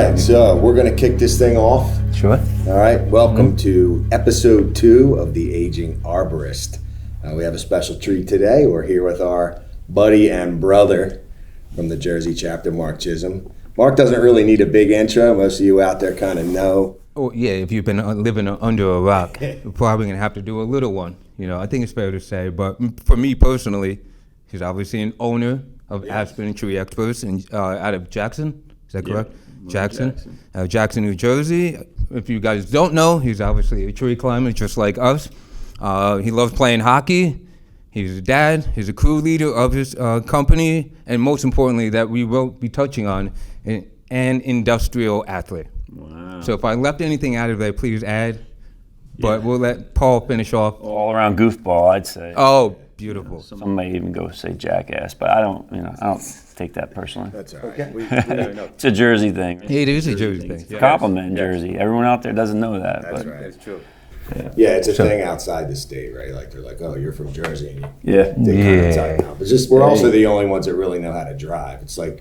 right, so we're going to kick this thing off. Sure. All right, welcome to episode 2 of The Aging Arborist. We have a special treat today. We're here with our buddy and brother from the Jersey chapter, Mark Chisholm. Mark doesn't really need a big intro. Most of you out there kind of know. Oh, yeah, if you've been living under a rock, you're probably going to have to do a little one. You know, I think it's fair to say. But for me personally, he's obviously an owner of Aspen Tree Experts out of Jackson. Is that correct? Jackson, New Jersey. If you guys don't know, he's obviously a tree climber just like us. He loves playing hockey. He's a dad. He's a crew leader of his company. And most importantly, that we will be touching on, an industrial athlete. Wow. So if I left anything out of there, please add. But we'll let Paul finish off. All around goofball, I'd say. Oh, beautiful. Some may even go say jackass, but I don't take that personally. That's all right. Okay. It's a Jersey thing. It is a Jersey thing. It's a compliment in Jersey. Everyone out there doesn't know that. That's but right. That's true. Yeah, it's a thing outside the state, right? Like they're like, oh, you're from Jersey, and Yeah. they kind of tell you now. But just we're also the only ones that really know how to drive. It's like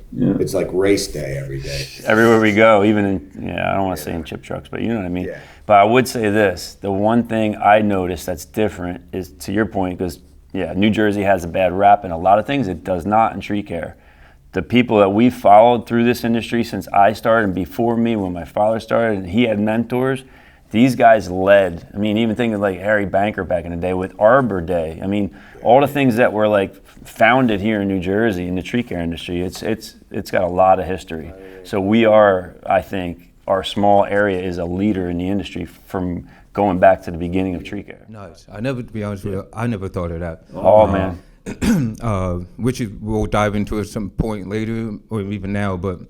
race day every day. Everywhere we go, even in, I don't want to say in chip trucks, but you know what I mean. Yeah. But I would say this, the one thing I noticed that's different is, to your point, because New Jersey has a bad rap in a lot of things. It does not in tree care. The people that we followed through this industry since I started and before me, when my father started, and he had mentors, these guys led. I mean, even thinking like Harry Banker back in the day with Arbor Day. I mean, all the things that were like founded here in New Jersey in the tree care industry, it's got a lot of history. So we are, I think, our small area is a leader in the industry from going back to the beginning of tree care. Nice. To be honest with you, I never thought of that. Oh, man. Which we'll dive into at some point later or even now, but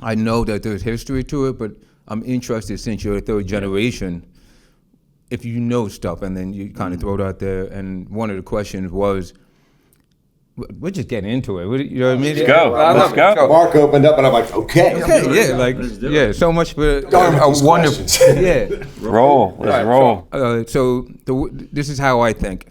I know that there's history to it, but I'm interested, since you're a third generation, if you know stuff and then you kind of throw it out there. And one of the questions was, we're just getting into it. You know what I mean? Let's go. Let's go. Mark opened up, and I'm like, okay. So much for a wonderful. Let's roll. So this is how I think.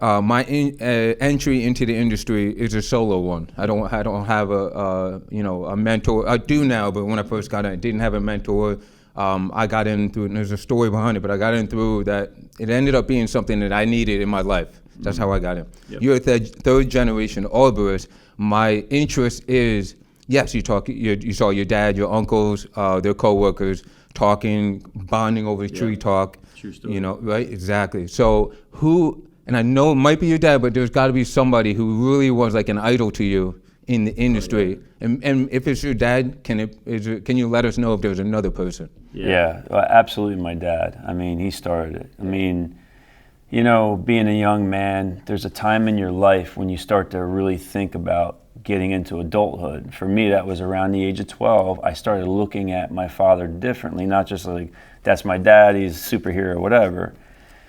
My entry into the industry is a solo one. I don't have a mentor. I do now, but when I first got in, I didn't have a mentor. I got in through, and there's a story behind it, but I got in through that. It ended up being something that I needed in my life. That's how I got in. Yep. You're a third generation arborist. My interest is, yes, you saw your dad, your uncles, their coworkers talking, bonding over tree talk. True story. You know, right? Exactly. So and I know it might be your dad, but there's got to be somebody who really was like an idol to you in the industry. And if it's your dad, can you let us know if there's another person? Yeah, well, absolutely my dad. I mean, he started it. I mean, being a young man, there's a time in your life when you start to really think about getting into adulthood. For me, that was around the age of 12. I started looking at my father differently, not just like, that's my dad, he's a superhero, whatever.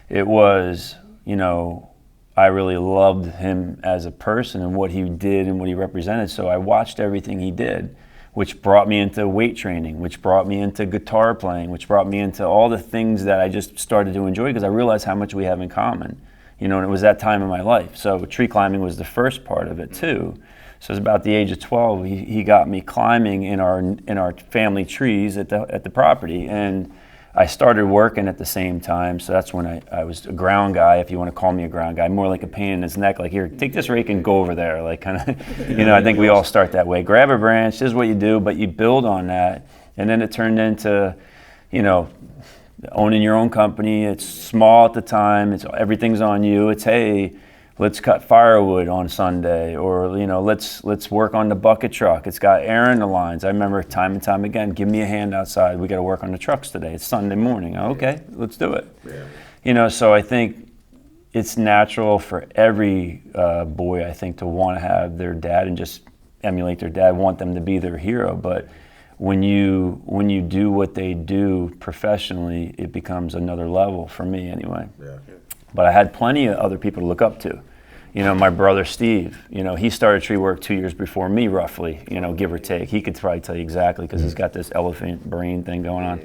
It was, I really loved him as a person and what he did and what he represented. So I watched everything he did, which brought me into weight training, which brought me into guitar playing, which brought me into all the things that I just started to enjoy because I realized how much we have in common. And it was that time in my life. So tree climbing was the first part of it too. So it was about the age of 12, he got me climbing in our family trees at the property. And I started working at the same time, so that's when I was a ground guy, if you want to call me a ground guy, more like a pain in his neck, like, here, take this rake and go over there, like kind of, I think we all start that way. Grab a branch, this is what you do, but you build on that, and then it turned into, owning your own company. It's small at the time, everything's on you, it's, hey, let's cut firewood on Sunday, or let's work on the bucket truck. It's got air in the lines. I remember time and time again, give me a hand outside. We got to work on the trucks today. It's Sunday morning. Okay, let's do it. Yeah. So I think it's natural for every boy, I think, to want to have their dad and just emulate their dad, want them to be their hero. But when you do what they do professionally, it becomes another level for me anyway. Yeah. But I had plenty of other people to look up to. My brother Steve, he started tree work 2 years before me, roughly, give or take. He could probably tell you exactly because he's got this elephant brain thing going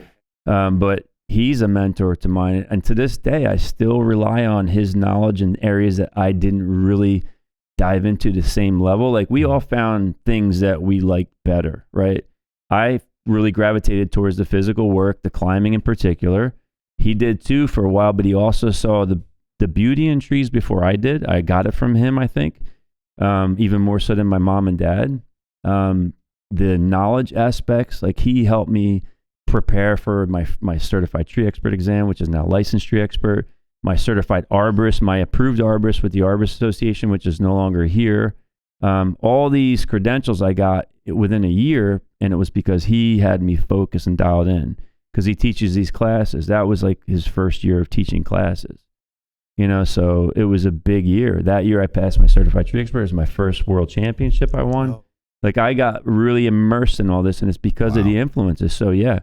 on. But he's a mentor to mine. And to this day, I still rely on his knowledge in areas that I didn't really dive into the same level. Like, we all found things that we liked better, right? I really gravitated towards the physical work, the climbing in particular. He did too for a while, but he also saw the beauty in trees before I did. I got it from him, I think, even more so than my mom and dad. The knowledge aspects, like he helped me prepare for my certified tree expert exam, which is now licensed tree expert, my certified arborist, my approved arborist with the Arborist Association, which is no longer here. All these credentials I got within a year, and it was because he had me focused and dialed in, because he teaches these classes. That was like his first year of teaching classes, so it was a big year. That year I passed my certified tree expert. It was my first world championship I won. Oh. Like I got really immersed in all this, and it's because of the influences. So yeah,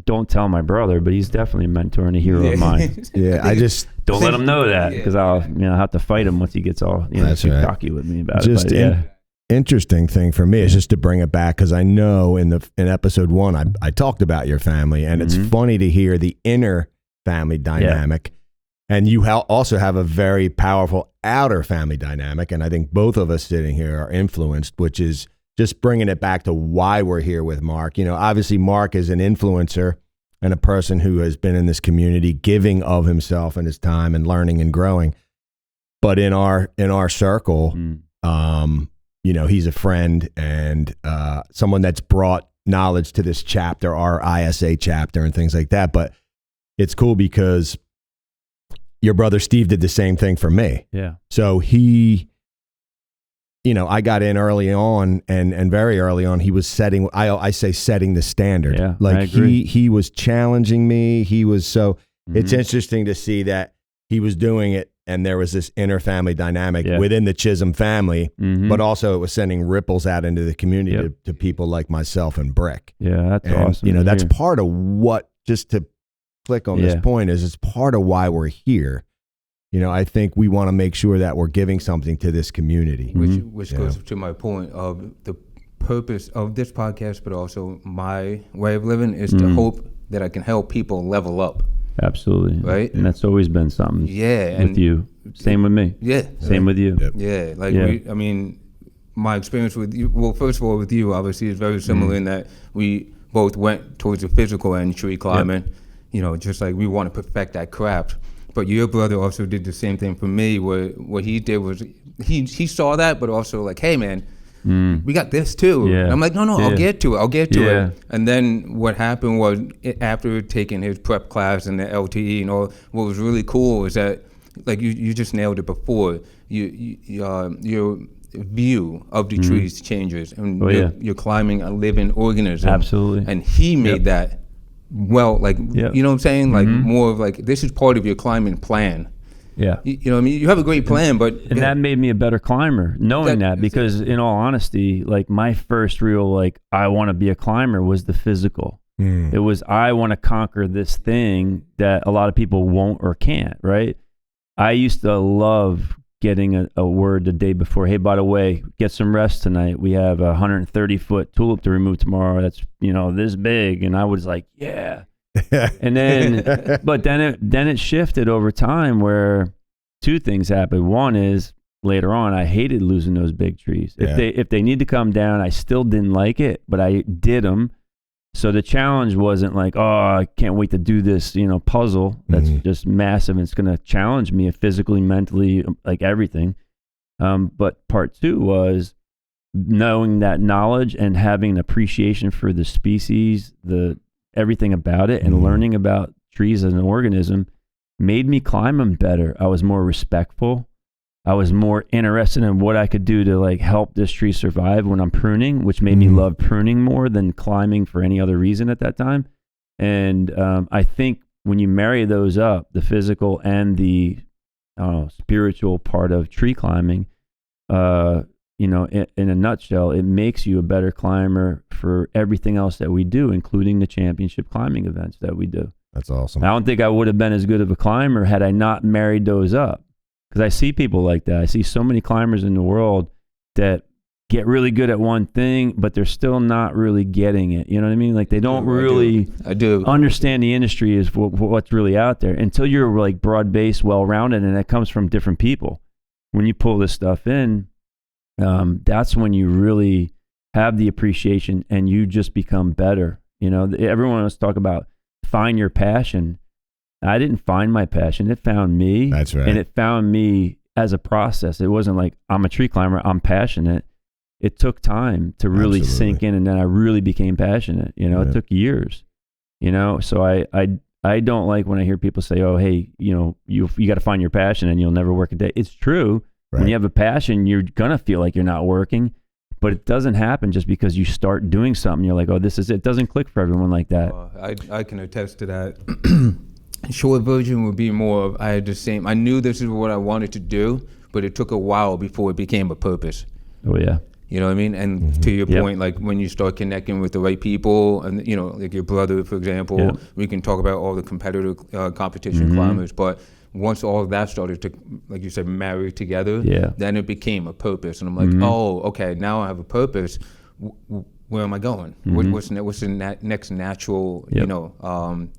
don't tell my brother, but he's definitely a mentor and a hero of mine. Yeah, I just don't let him know that, because I'll have to fight him once he gets all too cocky with me about just it. But, interesting thing for me is just to bring it back, because I know in episode 1 I talked about your family, and it's funny to hear the inner family dynamic, and you also have a very powerful outer family dynamic, and I think both of us sitting here are influenced, which is just bringing it back to why we're here with Mark. Obviously Mark is an influencer and a person who has been in this community, giving of himself and his time and learning and growing. But in our circle, he's a friend and someone that's brought knowledge to this chapter, our ISA chapter and things like that. But it's cool because your brother Steve did the same thing for me. Yeah. So I got in early on, and very early on, he was setting, I say setting the standard. Yeah, like I agree. he was challenging me. He was it's interesting to see that he was doing it, and there was this inner family dynamic within the Chisholm family, but also it was sending ripples out into the community to people like myself and Brick. Yeah, that's awesome. That's part of what, just to click on this point, is it's part of why we're here. I think we want to make sure that we're giving something to this community. Which goes to my point of the purpose of this podcast, but also my way of living is to hope that I can help people level up. Absolutely. Right? And that's always been something with you. Same with me. Yeah. Same with you. Yep. Yeah. My experience with you, well, first of all, with you, obviously, is very similar in that we both went towards the physical end, tree climbing, just like we want to perfect that craft. But your brother also did the same thing for me, where what he did was he saw that, but also like, hey man, we got this too. Yeah. And I'm like, no, I'll get to it. And then what happened was, after taking his prep class and the LTE and all, what was really cool is that, like you just nailed it before, your view of the trees changes, and you're climbing a living organism. Absolutely. And he made that. Well, you know what I'm saying? Like more of like, this is part of your climbing plan. Yeah. You know what I mean? You have a great plan, but... And that made me a better climber, knowing that because in all honesty, like my first real, I want to be a climber was the physical. It was, I want to conquer this thing that a lot of people won't or can't, right? I used to love getting a word the day before, hey, by the way, get some rest tonight. We have a 130-foot tulip to remove tomorrow. That's, this big. And I was like, yeah. And then, but then it shifted over time where two things happened. One is later on, I hated losing those big trees. If they need to come down, I still didn't like it, but I did them. So the challenge wasn't like, oh, I can't wait to do this, puzzle that's just massive. And it's going to challenge me physically, mentally, like everything. But part two was knowing that knowledge and having an appreciation for the species, everything about it, and learning about trees as an organism made me climb them better. I was more respectful. I was more interested in what I could do to help this tree survive when I'm pruning, which made me love pruning more than climbing for any other reason at that time. And I think when you marry those up, the physical and the spiritual part of tree climbing, in a nutshell, it makes you a better climber for everything else that we do, including the championship climbing events that we do. That's awesome. I don't think I would have been as good of a climber had I not married those up. Because I see people like that. I see so many climbers in the world that get really good at one thing, but they're still not really getting it. You know what I mean? Like they don't really understand the industry is what's really out there until you're broad-based, well-rounded, and that comes from different people. When you pull this stuff in, that's when you really have the appreciation, and you just become better. You know, everyone wants to talk about find your passion. I didn't find my passion. It found me. That's right. And it found me as a process. It wasn't like I'm a tree climber, I'm passionate. It took time to really sink in, and then I really became passionate. You know, it took years. You know, so I don't like when I hear people say, "Oh, hey, you know, you got to find your passion and you'll never work a day." It's true. Right. When you have a passion, you're gonna feel like you're not working, but it doesn't happen just because you start doing something. You're like, "Oh, this is it." It doesn't click for everyone like that. I can attest to that. Short version would be more of I knew this is what I wanted to do, but it took a while before it became a purpose. Oh yeah. You know what I mean? And to your point, like when you start connecting with the right people, and you know, like your brother, for example, we can talk about all the competitive competition climbers, but once all of that started to, like you said, marry together, then it became a purpose. And I'm like, oh, okay, now I have a purpose. Where am I going? What's the next natural, you know,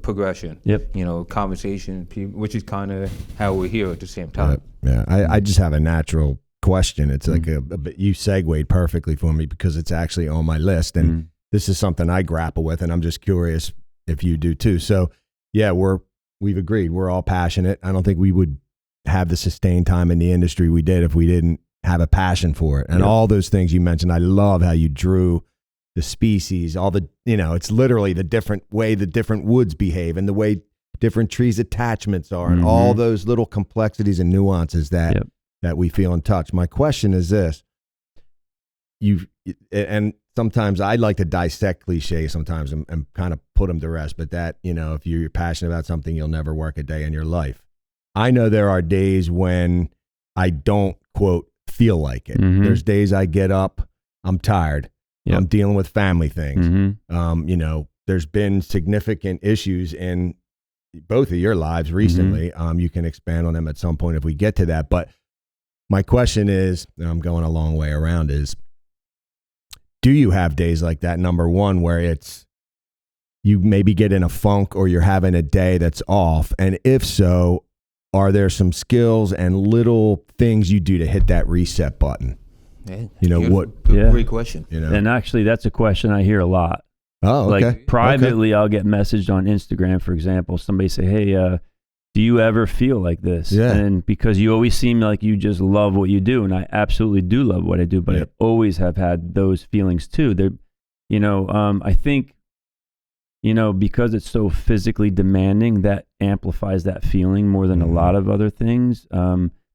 progression? You know, conversation, which is kind of how we're here at the same time. Yeah, I just have a natural question. It's like you segued perfectly for me because it's actually on my list, and this is something I grapple with, and I'm just curious if you do too. So yeah, we've agreed we're all passionate. I don't think we would have the sustained time in the industry we did if we didn't have a passion for it, and all those things you mentioned. I love how you drew the species, all the, you know, it's literally the different way the different woods behave and the way different trees attachments are, and all those little complexities and nuances that that we feel in touch. My question is this: and sometimes I like to dissect cliches sometimes and kind of put them to rest, but that, you know, if you're passionate about something, you'll never work a day in your life. I know there are days when I don't, quote, feel like it. There's days I get up, I'm tired. I'm dealing with family things. You know, there's been significant issues in both of your lives recently. You can expand on them at some point if we get to that. But my question is, and I'm going a long way around, is do you have days like that, number one, where it's you maybe get in a funk or you're having a day that's off? And if so, are there some skills and little things you do to hit that reset button? Yeah, you know what? Great question. You know? And actually, that's a question I hear a lot. Oh, okay. Like privately, I'll get messaged on Instagram, for example. Somebody say, "Hey, do you ever feel like this?" Yeah. And because you always seem like you just love what you do, and I absolutely do love what I do, but I always have had those feelings too. They're, you know, I think, you know, because it's so physically demanding, that amplifies that feeling more than a lot of other things.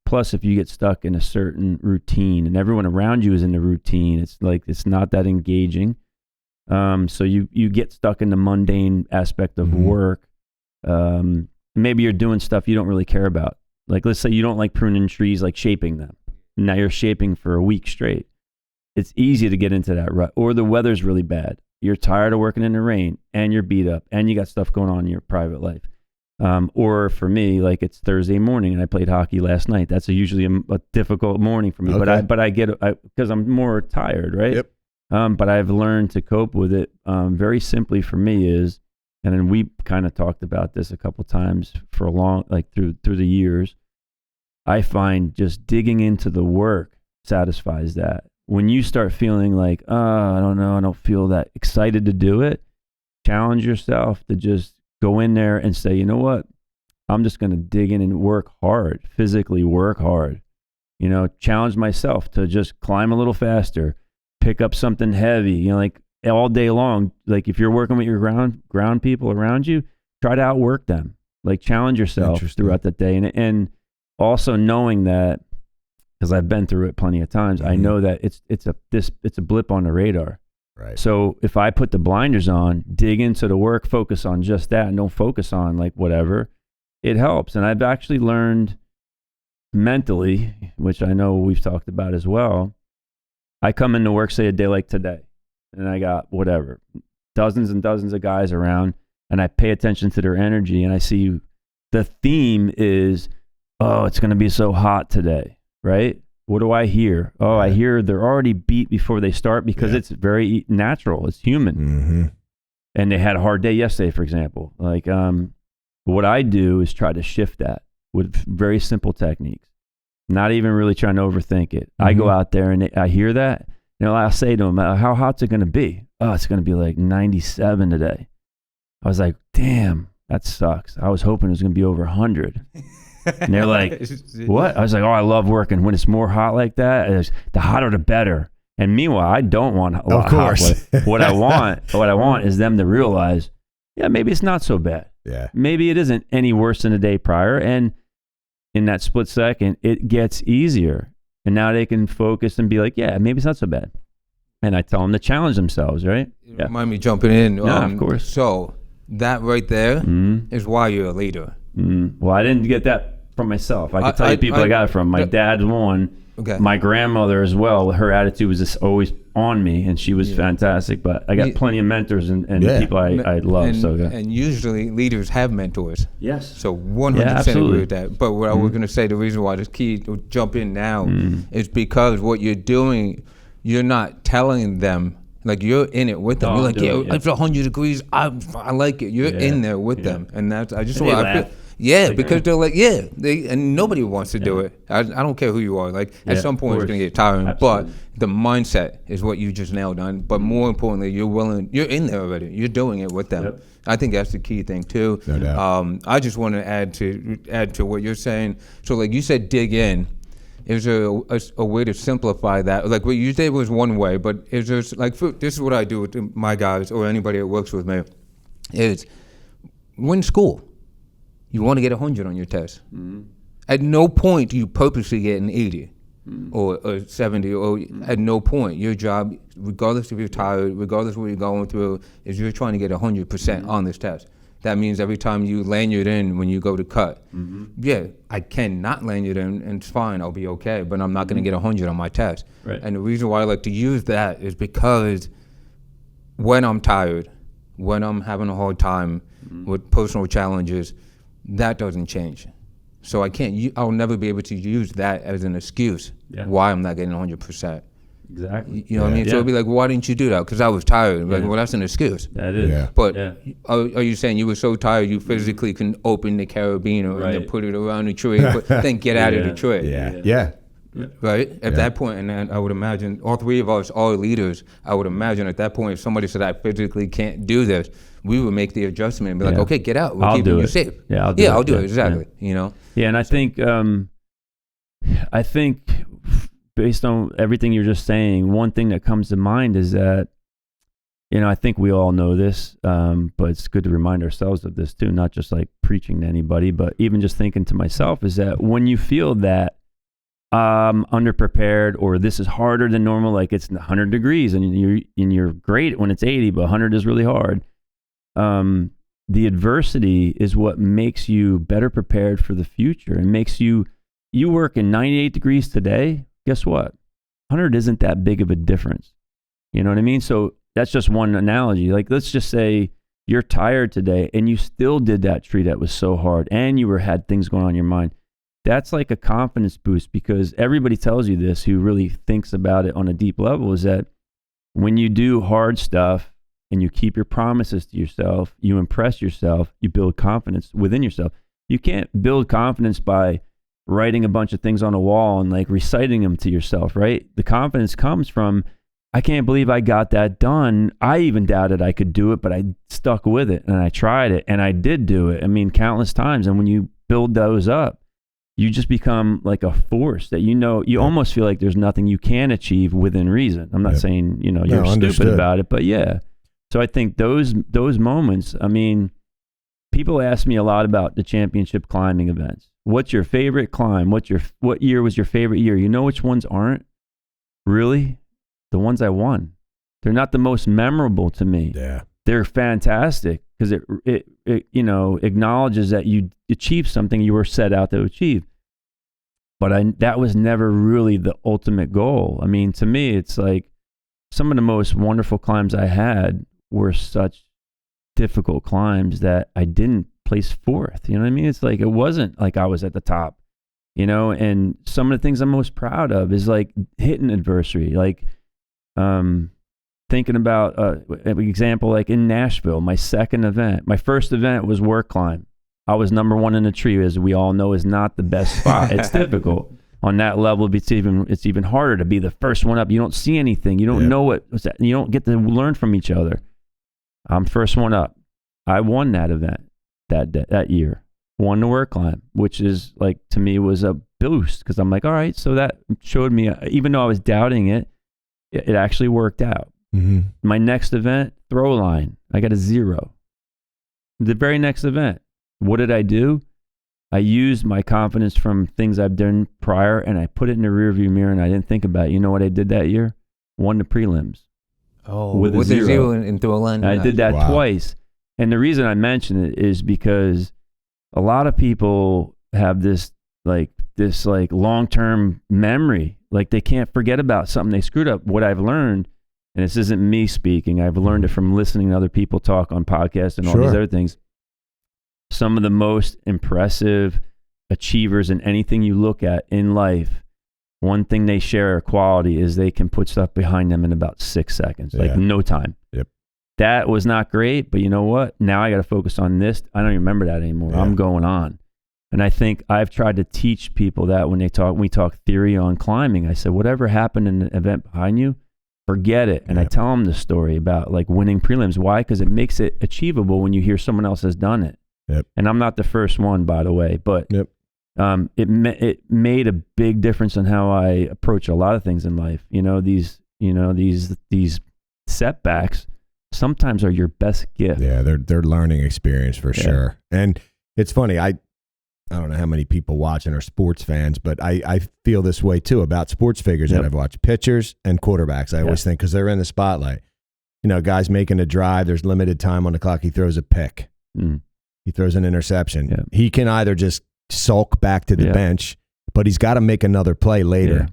Plus, if you get stuck in a certain routine and everyone around you is in the routine, it's like it's not that engaging. So you get stuck in the mundane aspect of work. Maybe you're doing stuff you don't really care about. Like, let's say you don't like pruning trees, like shaping them. Now you're shaping for a week straight. It's easy to get into that rut. Or the weather's really bad. You're tired of working in the rain, and you're beat up, and you got stuff going on in your private life. Or for me, like it's Thursday morning and I played hockey last night. That's usually a difficult morning for me, but I get it because I'm more tired, right? Yep. But I've learned to cope with it very simply for me is, and then we kind of talked about this a couple times for a long, like through the years. I find just digging into the work satisfies that. When you start feeling like, I don't know, I don't feel that excited to do it, challenge yourself to just go in there and say, you know what? I'm just going to dig in and work hard, physically work hard. You know, challenge myself to just climb a little faster, pick up something heavy, you know, like all day long. Like if you're working with your ground people around you, try to outwork them. Like challenge yourself throughout the day. And also knowing that, because I've been through it plenty of times, I know that it's a blip on the radar. Right. So if I put the blinders on, dig into the work, focus on just that, and don't focus on like whatever, it helps. And I've actually learned mentally, which I know we've talked about as well. I come into work, say a day like today, and I got whatever, dozens and dozens of guys around, and I pay attention to their energy, and I see the theme is, oh, it's going to be so hot today, right? What do I hear? Oh, I hear they're already beat before they start because it's very natural. It's human. And they had a hard day yesterday, for example. Like, what I do is try to shift that with very simple techniques, not even really trying to overthink it. I go out there and I hear that, I'll say to them, how hot's it going to be? Oh, it's going to be like 97 today. I was like, damn, that sucks. I was hoping it was going to be over 100. And they're like, what? I was like, oh, I love working when it's more hot like that. The hotter, the better. And meanwhile, I don't want a lot of course. hot. What I want is them to realize, yeah, maybe it's not so bad. Yeah. Maybe it isn't any worse than the day prior. And in that split second, it gets easier. And now they can focus and be like, yeah, maybe it's not so bad. And I tell them to challenge themselves, right? Yeah. Remind me jumping in. Yeah, of course. So that right there is why you're a leader. Well, I didn't get that from myself. I could tell you people I got it from. My dad's one. Okay. My grandmother as well. Her attitude was just always on me, and she was fantastic. But I got plenty of mentors and people I love. And usually leaders have mentors. Yes. So 100% agree with that. But what I was going to say, the reason why this key to jump in now is because what you're doing, you're not telling them. Like, you're in it with them. You're like, it's 100 degrees. I like it. You're in there with them, and that's. I just want. Because they're like, and nobody wants to do it. I don't care who you are. Like, at some point, it's going to get tiring. Absolutely. But the mindset is what you just nailed on. But more importantly, you're in there already. You're doing it with them. Yep. I think that's the key thing too. No doubt. I just want to add to what you're saying. So, like you said, dig in. Is there a way to simplify that? Like, what you did was one way, but is there, like, this is what I do with my guys or anybody that works with me, is when school, you want to get 100 on your test. At no point do you purposely get an 80 or 70, or at no point. Your job, regardless if you're tired, regardless of what you're going through, is you're trying to get 100% on this test. That means every time you lanyard in when you go to cut, I cannot lanyard in, and it's fine, I'll be okay, but I'm not going to get 100 on my test. Right. And the reason why I like to use that is because when I'm tired, when I'm having a hard time with personal challenges, that doesn't change. So I'll never be able to use that as an excuse why I'm not getting 100%. Exactly. You know what I mean? So it'd be like, why didn't you do that? Because I was tired. Like, well, that's an excuse. That is. Yeah. But are you saying you were so tired you physically can open the carabiner and then put it around the tree, but then get out of the tree? Yeah. Right? At that point, and then I would imagine, all three of us are leaders, I would imagine at that point, if somebody said, I physically can't do this, we would make the adjustment and be like, okay, get out. We're keeping you safe. Yeah, I'll do it. Exactly. You know? Yeah, and I think based on everything you're just saying, one thing that comes to mind is that, I think we all know this, but it's good to remind ourselves of this too, not just like preaching to anybody, but even just thinking to myself, is that when you feel that underprepared, or this is harder than normal, like it's 100 degrees and you're great when it's 80, but 100 is really hard. The adversity is what makes you better prepared for the future, and makes you work in 98 degrees today. Guess what? 100 isn't that big of a difference. You know what I mean? So that's just one analogy. Like, let's just say you're tired today and you still did that tree that was so hard, and you had things going on in your mind. That's like a confidence boost, because everybody tells you this who really thinks about it on a deep level, is that when you do hard stuff and you keep your promises to yourself, you impress yourself, you build confidence within yourself. You can't build confidence by writing a bunch of things on a wall and like reciting them to yourself, right? The confidence comes from, I can't believe I got that done. I even doubted I could do it, but I stuck with it and I tried it and I did do it. I mean, countless times. And when you build those up, you just become like a force that, you almost feel like there's nothing you can achieve within reason. I'm not saying, you're stupid about it, but yeah. So I think those moments, I mean, people ask me a lot about the championship climbing events. What's your favorite climb? What year was your favorite year? You know which ones aren't? Really? The ones I won. They're not the most memorable to me. Yeah. They're fantastic because it acknowledges that you achieved something you were set out to achieve. But that was never really the ultimate goal. I mean, to me, it's like some of the most wonderful climbs I had were such difficult climbs that I didn't place fourth. You know what I mean? It's like, it wasn't like I was at the top, and some of the things I'm most proud of is like hitting adversity, like thinking about an example, like in Nashville, my second event. My first event was work climb. I was number one in the tree, as we all know is not the best spot. It's difficult. on that level, it's even harder to be the first one up. You don't see anything. You don't know what's that. You don't get to learn from each other. I'm first one up. I won that event that year. Won the work climb, which is like, to me, was a boost, because I'm like, all right, so that showed me, even though I was doubting it, it actually worked out. Mm-hmm. My next event, throw line, I got a 0. The very next event, what did I do? I used my confidence from things I've done prior, and I put it in the rearview mirror, and I didn't think about it. You know what I did that year? Won the prelims. Oh, with a 0 and throw a line. I did that twice. And the reason I mention it is because a lot of people have this long-term memory. Like, they can't forget about something they screwed up. What I've learned, and this isn't me speaking, I've learned it from listening to other people talk on podcasts and all these other things. Some of the most impressive achievers in anything you look at in life, one thing they share a quality is they can put stuff behind them in about 6 seconds, like no time. Yep. That was not great, but you know what? Now I got to focus on this. I don't even remember that anymore. I'm going on. And I think I've tried to teach people that when we talk theory on climbing, I said, whatever happened in the event behind you, forget it. And I tell them the story about like winning prelims. Why? Because it makes it achievable when you hear someone else has done it. Yep. And I'm not the first one, by the way, but it made a big difference in how I approach a lot of things in life. These setbacks sometimes are your best gift. Yeah, they're learning experience for sure. And it's funny, I don't know how many people watching are sports fans, but I feel this way too about sports figures that I've watched, pitchers and quarterbacks. I always think, because they're in the spotlight. Guys making a drive, there's limited time on the clock, he throws a pick. He throws an interception. He can either just sulk back to the bench, but he's got to make another play later.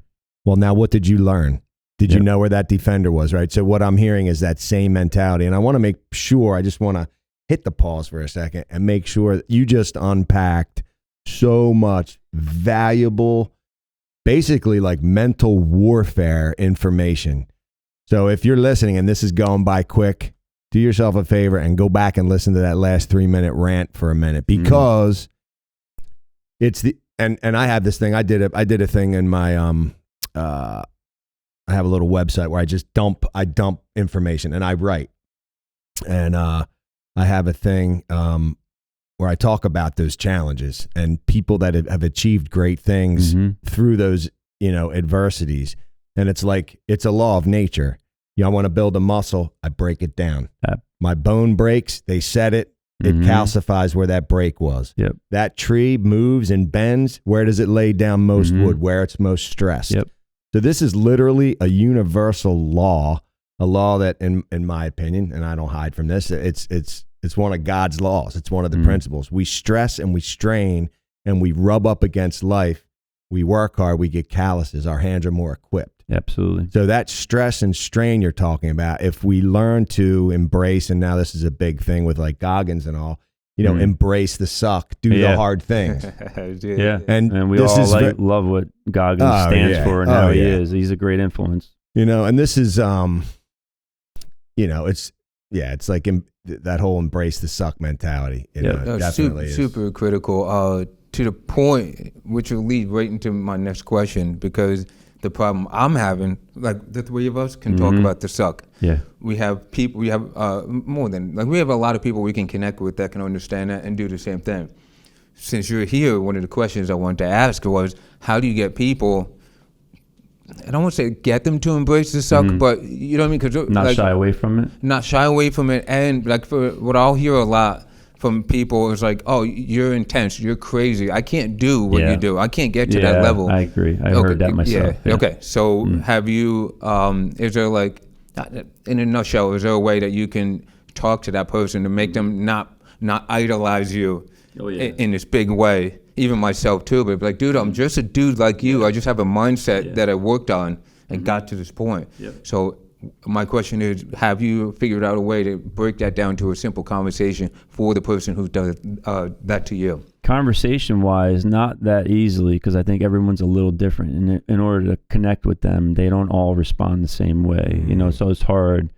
Well, now what did you learn? Did you know where that defender was, right? So what I'm hearing is that same mentality. And I want to make sure, I just want to hit the pause for a second and make sure that you just unpacked so much valuable, basically like mental warfare information. So if you're listening and this is going by quick, do yourself a favor and go back and listen to that last 3-minute rant for a minute, because it's and I have this thing. I did a thing in my I have a little website where I dump information and I write, and I have a thing where I talk about those challenges and people that have achieved great things through those adversities. And it's like, it's a law of nature. I want to build a muscle, I break it down. My bone breaks, they set it, it calcifies where that break was. That tree moves and bends, where does it lay down most wood? Where it's most stressed. So this is literally a universal law, a law that, in my opinion, and I don't hide from this, it's one of God's laws. It's one of the principles. We stress and we strain and we rub up against life. We work hard, we get calluses, our hands are more equipped. Absolutely. So that stress and strain you're talking about, if we learn to embrace, and now this is a big thing with like Goggins and all, embrace the suck, do the hard things. And we all love what Goggins stands for and how he is. He's a great influence. And this is, it's like that whole embrace the suck mentality. Definitely super critical. To the point, which will lead right into my next question, because the problem I'm having, like the three of us can talk about the suck. We have people, we have we have a lot of people we can connect with that can understand that and do the same thing. Since you're here, one of the questions I wanted to ask was, how do you get people, I don't want to say get them to embrace the suck, but you know what I mean? Cause not shy away from it. Not shy away from it. And like, for what I'll hear a lot from people is like, oh, you're intense, you're crazy, I can't do what you do, I can't get to that level. I agree. I heard that myself. Okay, so have you, is there like, in a nutshell, is there a way that you can talk to that person to make them not idolize you in this big way? Even myself too, but like, dude, I'm just a dude like you. I just have a mindset that I worked on and got to this point. So my question is, have you figured out a way to break that down to a simple conversation for the person who does that to you? Conversation-wise, not that easily, because I think everyone's a little different. And in order to connect with them, they don't all respond the same way, so it's hard.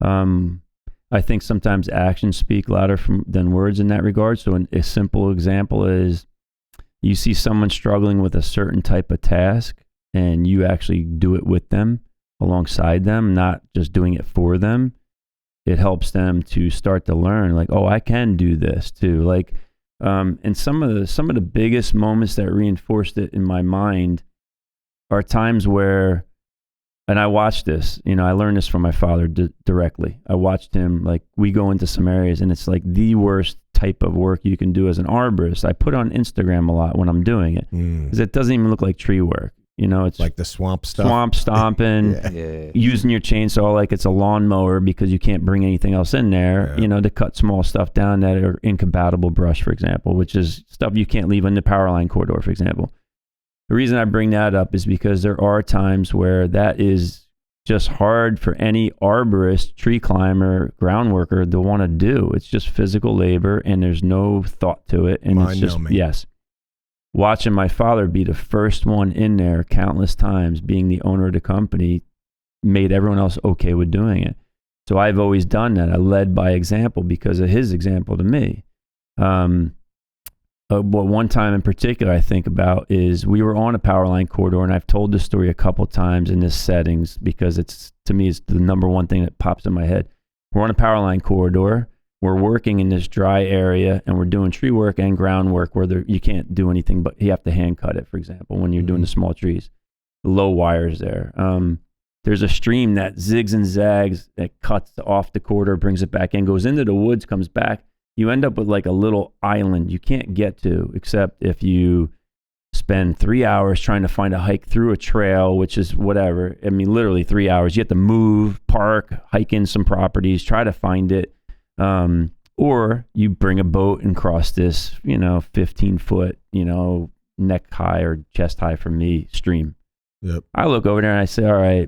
I think sometimes actions speak louder than words in that regard. So a simple example is, you see someone struggling with a certain type of task and you actually do it with them, alongside them, not just doing it for them, it helps them to start to learn like, oh, I can do this too. Like, and some of the biggest moments that reinforced it in my mind are times where, and I watched this, you know, I learned this from my father directly. I watched him, like, we go into some areas and it's like the worst type of work you can do as an arborist. I put on Instagram a lot when I'm doing it because it doesn't even look like tree work. You know, it's like the swamp stuff, swamp stomping, using your chainsaw like it's a lawnmower because you can't bring anything else in there, you know, to cut small stuff down that are incompatible brush, for example, which is stuff you can't leave in the power line corridor, for example. The reason I bring that up is because there are times where that is just hard for any arborist, tree climber, ground worker to want to do. It's just physical labor and there's no thought to it. And it's just, yes. Watching my father be the first one in there countless times, being the owner of the company, made everyone else okay with doing it. So I've always done that. I led by example because of his example to me. But one time in particular I think about is we were on a power line corridor, and I've told this story a couple times in this settings because it's, to me, it's the number one thing that pops in my head. We're on a power line corridor. We're working in this dry area, and we're doing tree work and ground work where you can't do anything, but you have to hand cut it, for example, when you're doing the small trees. Low wires there. There's a stream that zigs and zags, that cuts off the corridor, brings it back in, goes into the woods, comes back. You end up with like a little island you can't get to except if you spend 3 hours trying to find a hike through a trail, which is whatever. I mean, literally 3 hours. You have to move, park, hike in some properties, try to find it. Or you bring a boat and cross this, 15-foot, neck high or chest high for me stream. Yep. I look over there and I say, all right,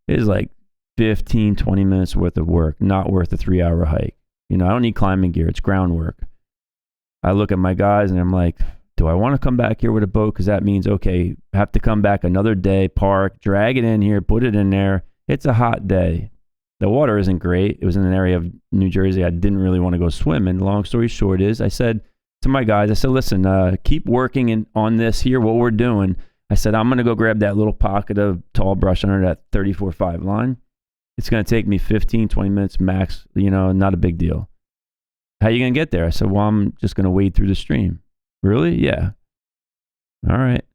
it is like 15, 20 minutes worth of work, not worth a 3-hour hike. I don't need climbing gear. It's groundwork. I look at my guys and I'm like, do I want to come back here with a boat? Because that means, okay, I have to come back another day, park, drag it in here, put it in there. It's a hot day. The water isn't great. It was in an area of New Jersey I didn't really want to go swimming. Long story short is I said to my guys, listen, keep working on this here, what we're doing. I said, I'm going to go grab that little pocket of tall brush under that 34.5 line. It's going to take me 15, 20 minutes max, not a big deal. How are you going to get there? I said, well, I'm just going to wade through the stream. Really? Yeah. All right.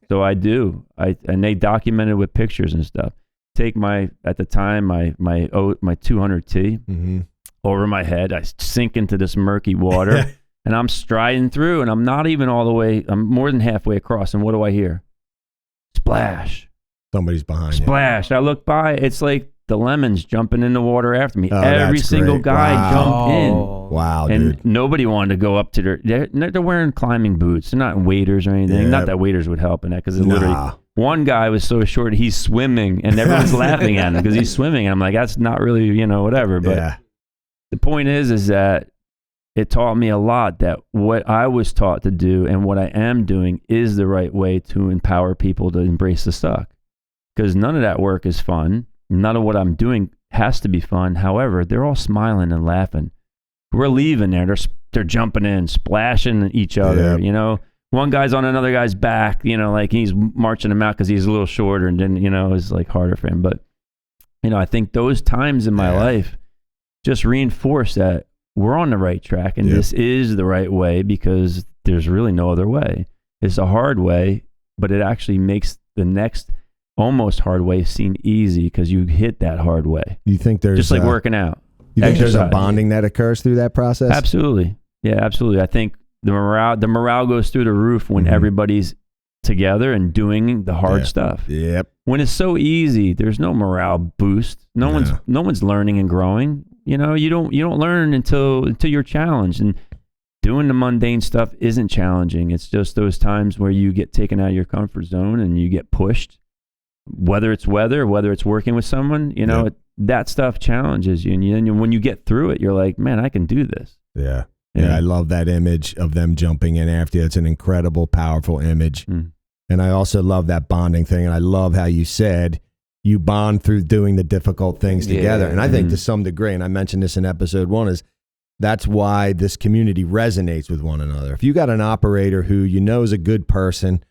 So I do. And they documented with pictures and stuff. Take at the time, my 200T over my head. I sink into this murky water and I'm striding through and I'm not even all the way, I'm more than halfway across. And what do I hear? Splash. Somebody's behind you. Splash. I look by. It's like the lemons jumping in the water after me. Every single guy jumped in. Wow, and dude. Nobody nobody wanted to go up to they're wearing climbing boots. They're not waders or anything. Not that waders would help in that because literally one guy was so short he's swimming and everyone's laughing at him because he's swimming. And I'm like, that's not really, whatever. But the point is that it taught me a lot that what I was taught to do and what I am doing is the right way to empower people to embrace the suck. Because none of that work is fun. None of what I'm doing has to be fun. However, they're all smiling and laughing. We're leaving there. They're jumping in, splashing each other. Yep. One guy's on another guy's back. Like he's marching him out because he's a little shorter, and then it's like harder for him. But I think those times in my life just reinforce that we're on the right track, and this is the right way because there's really no other way. It's a hard way, but it actually makes the next almost hard way seem easy because you hit that hard way. You think there's just like working out? You think there's a bonding that occurs through that process? Absolutely. Yeah, absolutely. I think the morale goes through the roof when everybody's together and doing the hard stuff. Yep. When it's so easy, there's no morale boost. No one's learning and growing. You don't learn until you're challenged, and doing the mundane stuff isn't challenging. It's just those times where you get taken out of your comfort zone and you get pushed. Whether it's weather, whether it's working with someone, that stuff challenges you. And when you get through it, you're like, man, I can do this. Yeah. I love that image of them jumping in after you. It's an incredible, powerful image. And I also love that bonding thing. And I love how you said you bond through doing the difficult things together. And I think to some degree, and I mentioned this in episode 1, is that's why this community resonates with one another. If you got an operator who you know is a good person,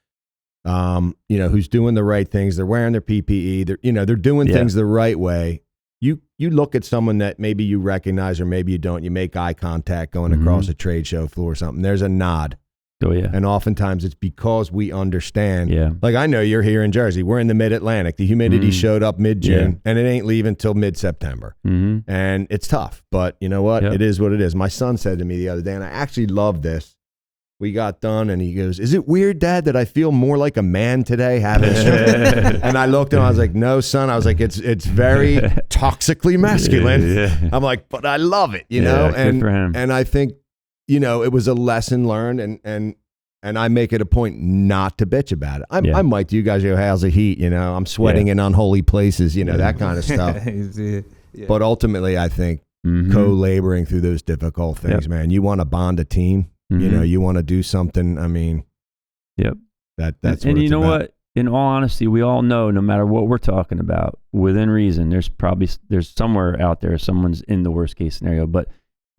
who's doing the right things, they're wearing their PPE, they're doing things the right way. You look at someone that maybe you recognize or maybe you don't, you make eye contact going across a trade show floor or something. There's a nod. Oh, yeah. And oftentimes it's because we understand. Yeah. Like I know you're here in Jersey. We're in the mid-Atlantic. The humidity showed up mid-June, and it ain't leaving till mid-September. And it's tough. But you know what? It is what it is. My son said to me the other day, and I actually love this. We got done, and he goes, "Is it weird, Dad, that I feel more like a man today having strength?" And I looked at him. I was like, "No, son." I was like, "It's very toxically masculine." I'm like, "But I love it, you know." Good for him. And I think, it was a lesson learned, and I make it a point not to bitch about it. I might to you guys go, "How's the heat?" I'm sweating in unholy places, that kind of stuff. But ultimately, I think co-laboring through those difficult things, man. You want to bond a team. You want to do something. I mean, that's and what you know about. what? In all honesty, we all know no matter what we're talking about, within reason, there's somewhere out there someone's in the worst case scenario, but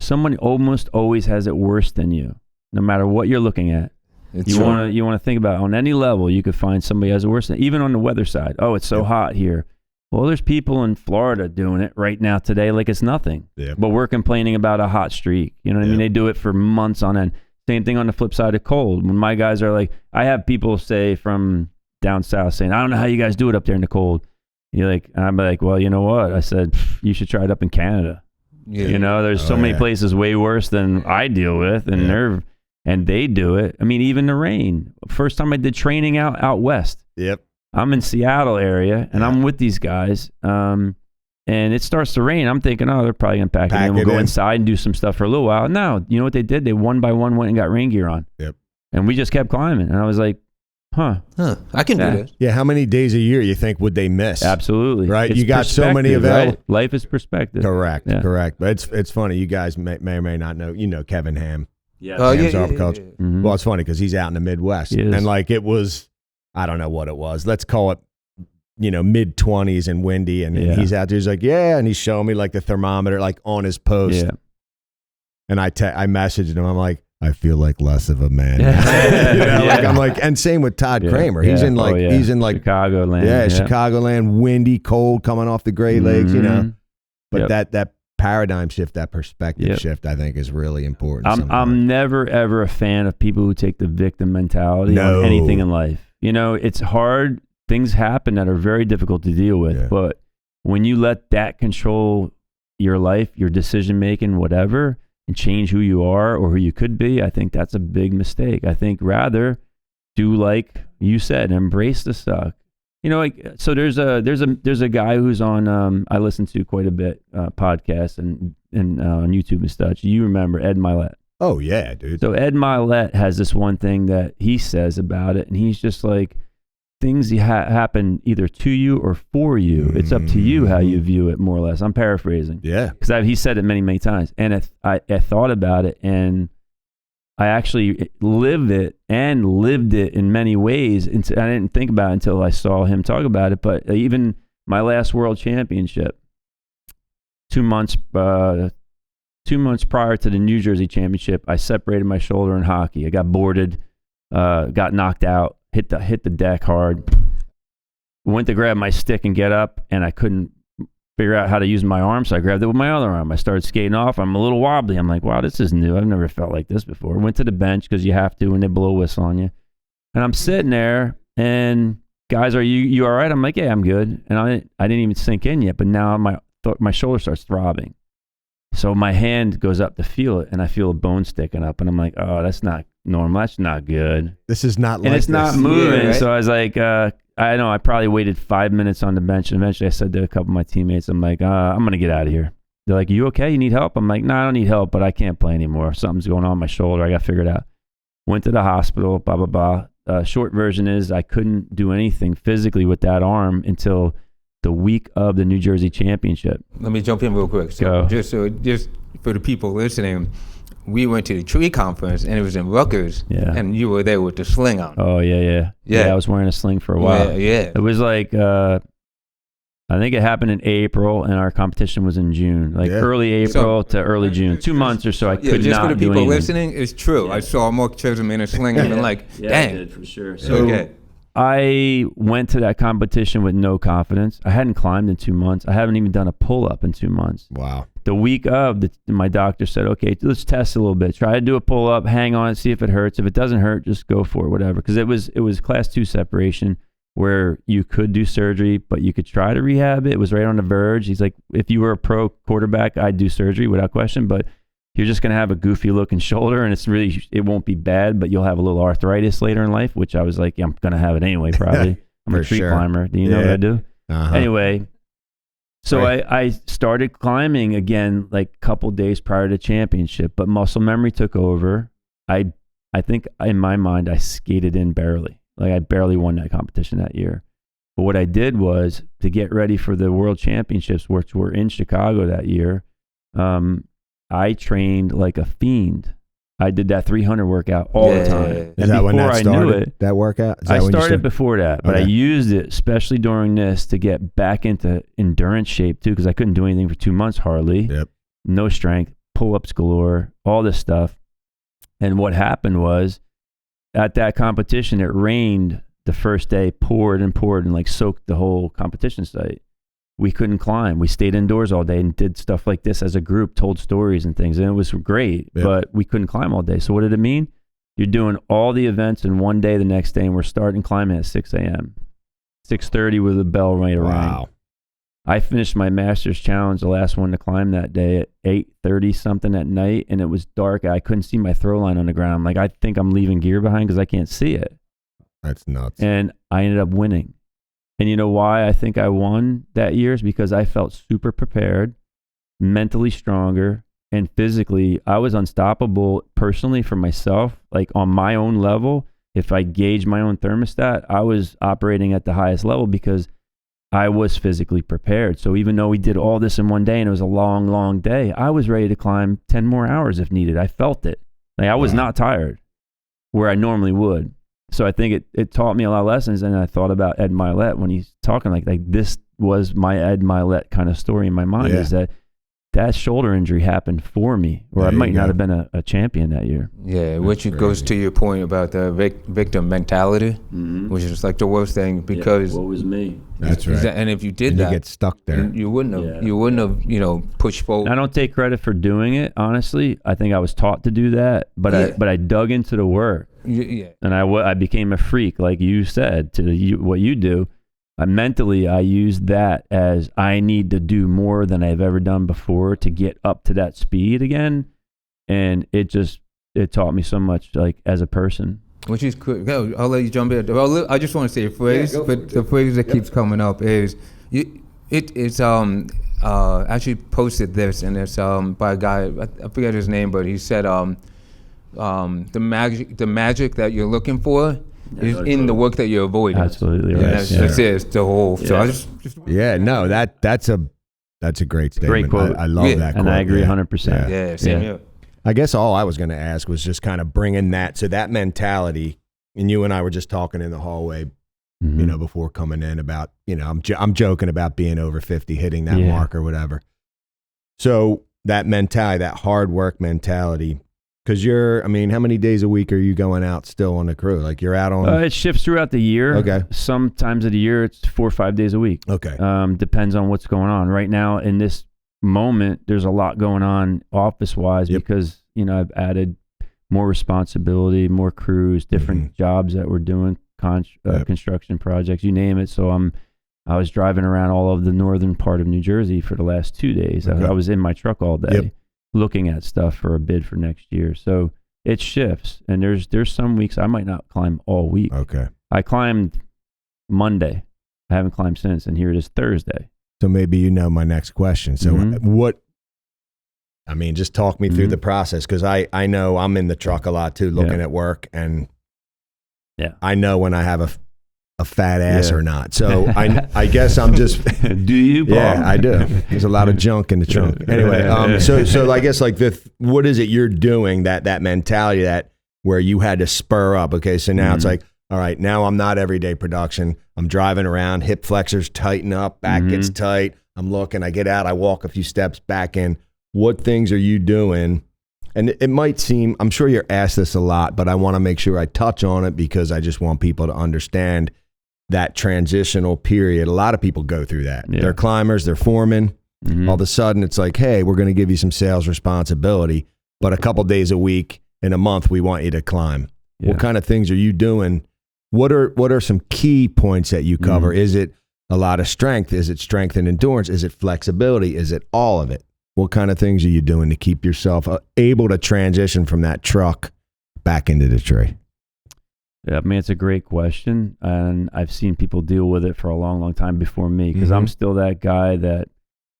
someone almost always has it worse than you, no matter what you're looking at. You want to think about on any level, you could find somebody who has it worse than, even on the weather side. Oh, it's so hot here. Well, there's people in Florida doing it right now today like it's nothing. But we're complaining about a hot streak. You know what I mean? They do it for months on end. Same thing on the flip side of cold. When my guys are like, I have people say from down south saying, "I don't know how you guys do it up there in the cold." You're like, and I'm like, well, you know what? I said, you should try it up in Canada. There's so many places way worse than I deal with, and they do it. I mean, even the rain. First time I did training out west. I'm in Seattle area, and I'm with these guys, and it starts to rain. I'm thinking, oh, they're probably going to pack it in. We'll go inside and do some stuff for a little while. No, you know what they did? They one by one went and got rain gear on. And we just kept climbing. And I was like, I can do this. Yeah, how many days a year you think would they miss? Absolutely. Right? It's you got so many available. Right? Life is perspective. Correct. But it's funny. You guys may or may not know. Kevin Ham. Ham's our coach. Well, it's funny because he's out in the Midwest. And like it was, I don't know what it was. Let's call it, mid-20s and windy, and he's out there. He's like, and he's showing me like the thermometer, like on his post. And I messaged him. I'm like, I feel like less of a man. Like I'm like, and same with Todd Kramer. He's in like Chicagoland. Chicagoland, windy, cold, coming off the Great Lakes. But that paradigm shift, that perspective shift, I think is really important. I'm never ever a fan of people who take the victim mentality on anything in life. It's hard. Things happen that are very difficult to deal with, but when you let that control your life, your decision making, whatever, and change who you are or who you could be, I think that's a big mistake. I think rather do like you said, embrace the suck. So there's a guy who's on I listen to quite a bit podcasts and on YouTube and such. You remember Ed Milet? Oh yeah, dude. So Ed Milet has this one thing that he says about it, and he's just like, things happen either to you or for you. It's up to you how you view it, more or less. I'm paraphrasing. Because he said it many, many times. And I thought about it, and I actually lived it in many ways. And I didn't think about it until I saw him talk about it. But even my last world championship, 2 months prior to the New Jersey championship, I separated my shoulder in hockey. I got boarded, got knocked out. Hit the deck hard. Went to grab my stick and get up, and I couldn't figure out how to use my arm, so I grabbed it with my other arm. I started skating off. I'm a little wobbly. I'm like, wow, this is new. I've never felt like this before. Went to the bench because you have to when they blow a whistle on you. And I'm sitting there, and guys, are you all right? I'm like, yeah, I'm good. And I didn't even sink in yet, but now my shoulder starts throbbing. So my hand goes up to feel it, and I feel a bone sticking up, and I'm like, oh, that's not normal. That's not good. This is not like and it's this. not moving. Yeah, right? So I was like, I know I probably waited 5 minutes on the bench, and eventually I said to a couple of my teammates, I'm like, I'm going to get out of here. They're like, you okay? You need help? I'm like, no, I don't need help, but I can't play anymore. Something's going on my shoulder. I got to figure it out. Went to the hospital, blah, blah, blah. Short version is I couldn't do anything physically with that arm until the week of the New Jersey championship. Let me jump in real quick. So just for the people listening, we went to the tree conference, and it was in Rutgers, and you were there with the sling on. Oh, yeah. I was wearing a sling for a while. Yeah. It was like I think it happened in April, and our competition was in June, like early April to early June. 2 months or so, I could just not for the do people anything. listening, it's true. I saw Mark Chisholm in a sling and been like, Yeah, dang. I did for sure. So, okay. I went to that competition with no confidence. I hadn't climbed in 2 months. I haven't even done a pull-up in 2 months. Wow. The week of, my doctor said, okay, let's test a little bit. Try to do a pull-up, hang on, see if it hurts. If it doesn't hurt, just go for it, whatever. Because it was class 2 separation where you could do surgery, but you could try to rehab it. It was right on the verge. He's like, if you were a pro quarterback, I'd do surgery without question, but you're just going to have a goofy looking shoulder, and it won't be bad, but you'll have a little arthritis later in life, which I was like, yeah, I'm going to have it anyway, probably. I'm a tree climber. Do you know what I do? Anyway, so I started climbing again like a couple days prior to championship, but muscle memory took over. I think in my mind, I skated in barely. Like I barely won that competition that year. But what I did was to get ready for the world championships, which were in Chicago that year. I trained like a fiend. I did that 300 workout all the time. Is that when that started? That workout? I started before that, but I used it, especially during this, to get back into endurance shape too, because I couldn't do anything for 2 months hardly. Yep. No strength, pull-ups galore, all this stuff. And what happened was, at that competition, it rained the first day, poured and like soaked the whole competition site. We couldn't climb. We stayed indoors all day and did stuff like this as a group, told stories and things. And it was great, but we couldn't climb all day. So what did it mean? You're doing all the events in one day the next day, and we're starting climbing at 6 a.m. 6:30 with a bell right around. I finished my Masters Challenge, the last one to climb that day, at 8:30 something at night, and it was dark. I couldn't see my throw line on the ground. I'm like, I think I'm leaving gear behind because I can't see it. That's nuts. And I ended up winning. And you know why I think I won that year is because I felt super prepared, mentally stronger, and physically I was unstoppable personally for myself. Like on my own level, if I gauge my own thermostat, I was operating at the highest level because I was physically prepared. So even though we did all this in one day and it was a long, long day, I was ready to climb 10 more hours if needed. I felt it. Like I was not tired where I normally would. So I think it taught me a lot of lessons. And I thought about Ed Milet when he's talking like this was my Ed Milet kind of story in my mind is that shoulder injury happened for me, or I might not have been a champion that year. Yeah, which goes to your point about the victim mentality, which is like the worst thing because what was me? That's right. And if you did you get stuck there, you wouldn't have pushed forward. I don't take credit for doing it. Honestly, I think I was taught to do that, but I dug into the work, and I became a freak, like you said, to what you do. Mentally, I used that as I need to do more than I've ever done before to get up to that speed again. And it taught me so much, like as a person. Which is cool. I'll let you jump in. Well, I just want to say a phrase, but the phrase that keeps coming up is, it's actually posted this, and it's by a guy, I forget his name, but he said the magic that you're looking for is in the work that you're avoiding. Absolutely right. That's the whole. So I just no, that's a great statement. Great quote. I love that quote. And I agree 100%. Yeah, same here. I guess all I was going to ask was just kind of bringing that mentality. And you and I were just talking in the hallway, before coming in about, I'm joking about being over 50, hitting that mark or whatever. So that mentality, that hard work mentality. Because how many days a week are you going out still on the crew? Like you're out on... it shifts throughout the year. Okay. Sometimes of the year, it's 4 or 5 days a week. Okay. Depends on what's going on. Right now, in this moment, there's a lot going on office-wise because, I've added more responsibility, more crews, different jobs that we're doing, construction projects, you name it. So I was driving around all of the northern part of New Jersey for the last 2 days. Okay. I was in my truck all day. Looking at stuff for a bid for next year. So it shifts, and there's some weeks I might not climb all week. Okay. I climbed Monday. I haven't climbed since, and here it is Thursday. So maybe my next question. So just talk me through the process, because I know I'm in the truck a lot too, looking at work, and I know when I have a fat ass or not. So I guess I'm just... Do you, Paul? Yeah, I do. There's a lot of junk in the trunk. Anyway, so I guess like what is it you're doing, that mentality where you had to spur up? Okay, so now it's like, all right, now I'm not everyday production. I'm driving around, hip flexors tighten up, back gets tight. I'm looking, I get out, I walk a few steps back in. What things are you doing? And it might seem, I'm sure you're asked this a lot, but I want to make sure I touch on it because I just want people to understand that transitional period. A lot of people go through that. Yeah. They're climbers, they're foremen. All of a sudden it's like, hey, we're going to give you some sales responsibility, but a couple days a week in a month, we want you to climb. Yeah. What kind of things are you doing? What are some key points that you cover? Is it a lot of strength? Is it strength and endurance? Is it flexibility? Is it all of it? What kind of things are you doing to keep yourself able to transition from that truck back into the tree? Yeah, I mean, it's a great question, and I've seen people deal with it for a long, long time before me, because I'm still that guy that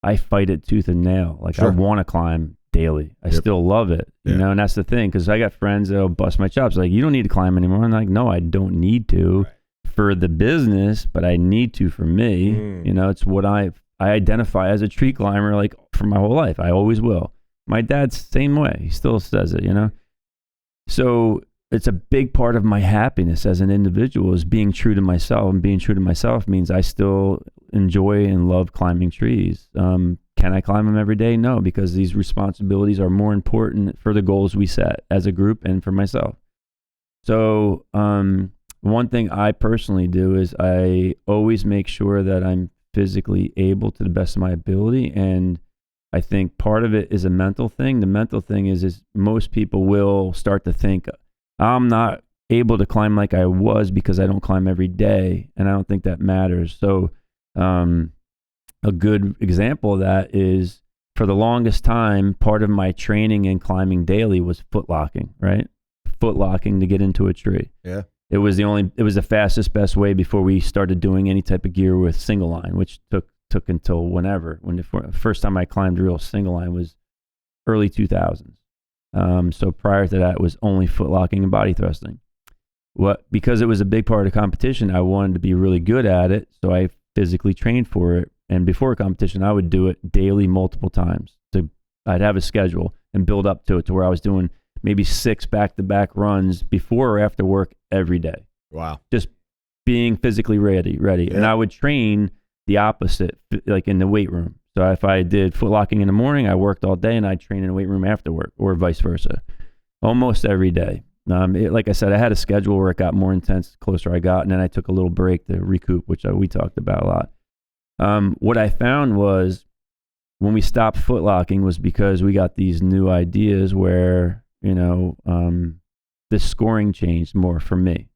I fight it tooth and nail. Like, I want to climb daily. I still love it, you know, and that's the thing, because I got friends that'll bust my chops. Like, you don't need to climb anymore. I'm like, no, I don't need to for the business, but I need to for me. You know, it's what I identify as a tree climber, like, for my whole life. I always will. My dad's the same way. He still says it, you know? So it's a big part of my happiness as an individual is being true to myself, and being true to myself means I still enjoy and love climbing trees. Can I climb them every day? No, because these responsibilities are more important for the goals we set as a group and for myself. So one thing I personally do is I always make sure that I'm physically able to the best of my ability. And I think part of it is a mental thing. The mental thing is most people will start to think, I'm not able to climb like I was because I don't climb every day. And I don't think that matters. So a good example of that is, for the longest time, part of my training in climbing daily was foot locking, right? Foot locking to get into a tree. Yeah. It was the fastest, best way before we started doing any type of gear with single line, which took until whenever. When the first time I climbed real single line was early 2000s. So prior to that, it was only foot locking and body thrusting. Because it was a big part of the competition, I wanted to be really good at it, so I physically trained for it. And before a competition, I would do it daily, multiple times. So I'd have a schedule and build up to it to where I was doing maybe 6 back-to-back runs before or after work every day. Wow. Just being physically ready. Yeah. And I would train the opposite, like in the weight room. So if I did foot locking in the morning, I worked all day, and I'd train in the weight room after work, or vice versa, almost every day. Like I said, I had a schedule where it got more intense the closer I got, and then I took a little break to recoup, which we talked about a lot. What I found was when we stopped foot locking was because we got these new ideas where, you know, the scoring changed more for me,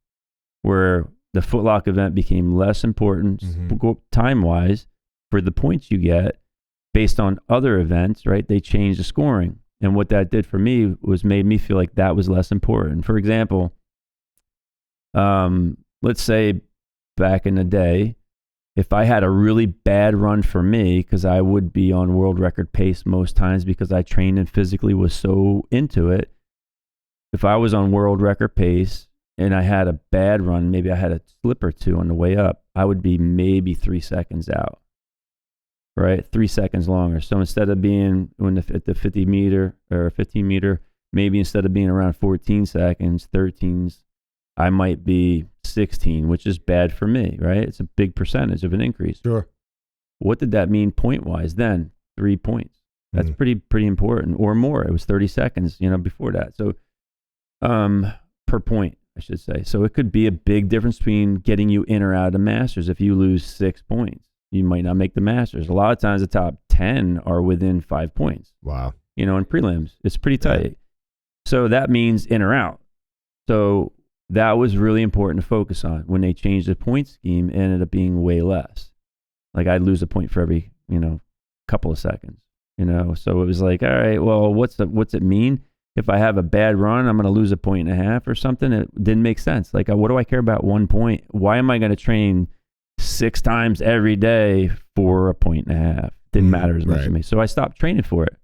where the footlock event became less important time-wise for the points you get based on other events, right? They changed the scoring. And what that did for me was made me feel like that was less important. For example, let's say back in the day, if I had a really bad run for me, because I would be on world record pace most times because I trained and physically was so into it, if I was on world record pace and I had a bad run, maybe I had a slip or two on the way up, I would be maybe 3 seconds out, right? 3 seconds longer. So instead of being at the 50 meter or 15 meter, maybe instead of being around 14 seconds, 13s, I might be 16, which is bad for me, right? It's a big percentage of an increase. Sure. What did that mean point-wise then? 3 points. That's pretty important, or more. It was 30 seconds, you know, before that. So per point, I should say. So it could be a big difference between getting you in or out of the Masters. If you lose 6 points, you might not make the Masters. A lot of times the top 10 are within 5 points. Wow. You know, in prelims, it's pretty tight. Yeah. So that means in or out. So that was really important to focus on. When they changed the point scheme, it ended up being way less. Like I'd lose a point for every, you know, couple of seconds, you know? So it was like, all right, well, what's it mean? If I have a bad run, I'm going to lose 1.5 points or something. It didn't make sense. Like, what do I care about 1 point? Why am I going to train 6 times every day for 1.5 points? Didn't matter as much to me. So I stopped training for it.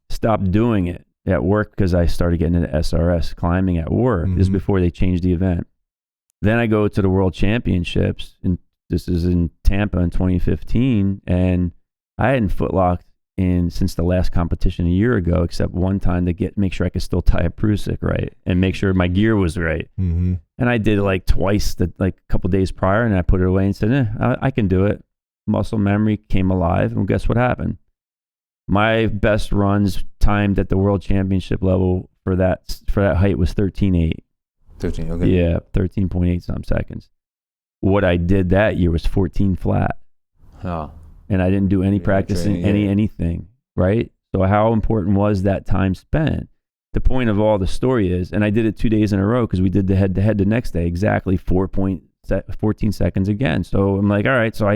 Stopped doing it at work because I started getting into SRS climbing at work. This is before they changed the event. Then I go to the World Championships, and this is in Tampa in 2015, and I hadn't footlocked since the last competition a year ago, except one time to make sure I could still tie a Prusik right and make sure my gear was right. And I did it like twice, like a couple days prior, and I put it away and said, I can do it. Muscle memory came alive, and guess what happened? My best runs timed at the world championship level for that height was 13.8. 13, okay. Yeah, 13.8 some seconds. What I did that year was 14 flat. Oh. And I didn't do any practicing, anything, right? So how important was that time spent? The point of all the story is, and I did it 2 days in a row because we did the head-to-head the next day, exactly 14 seconds again. So I'm like, all right, so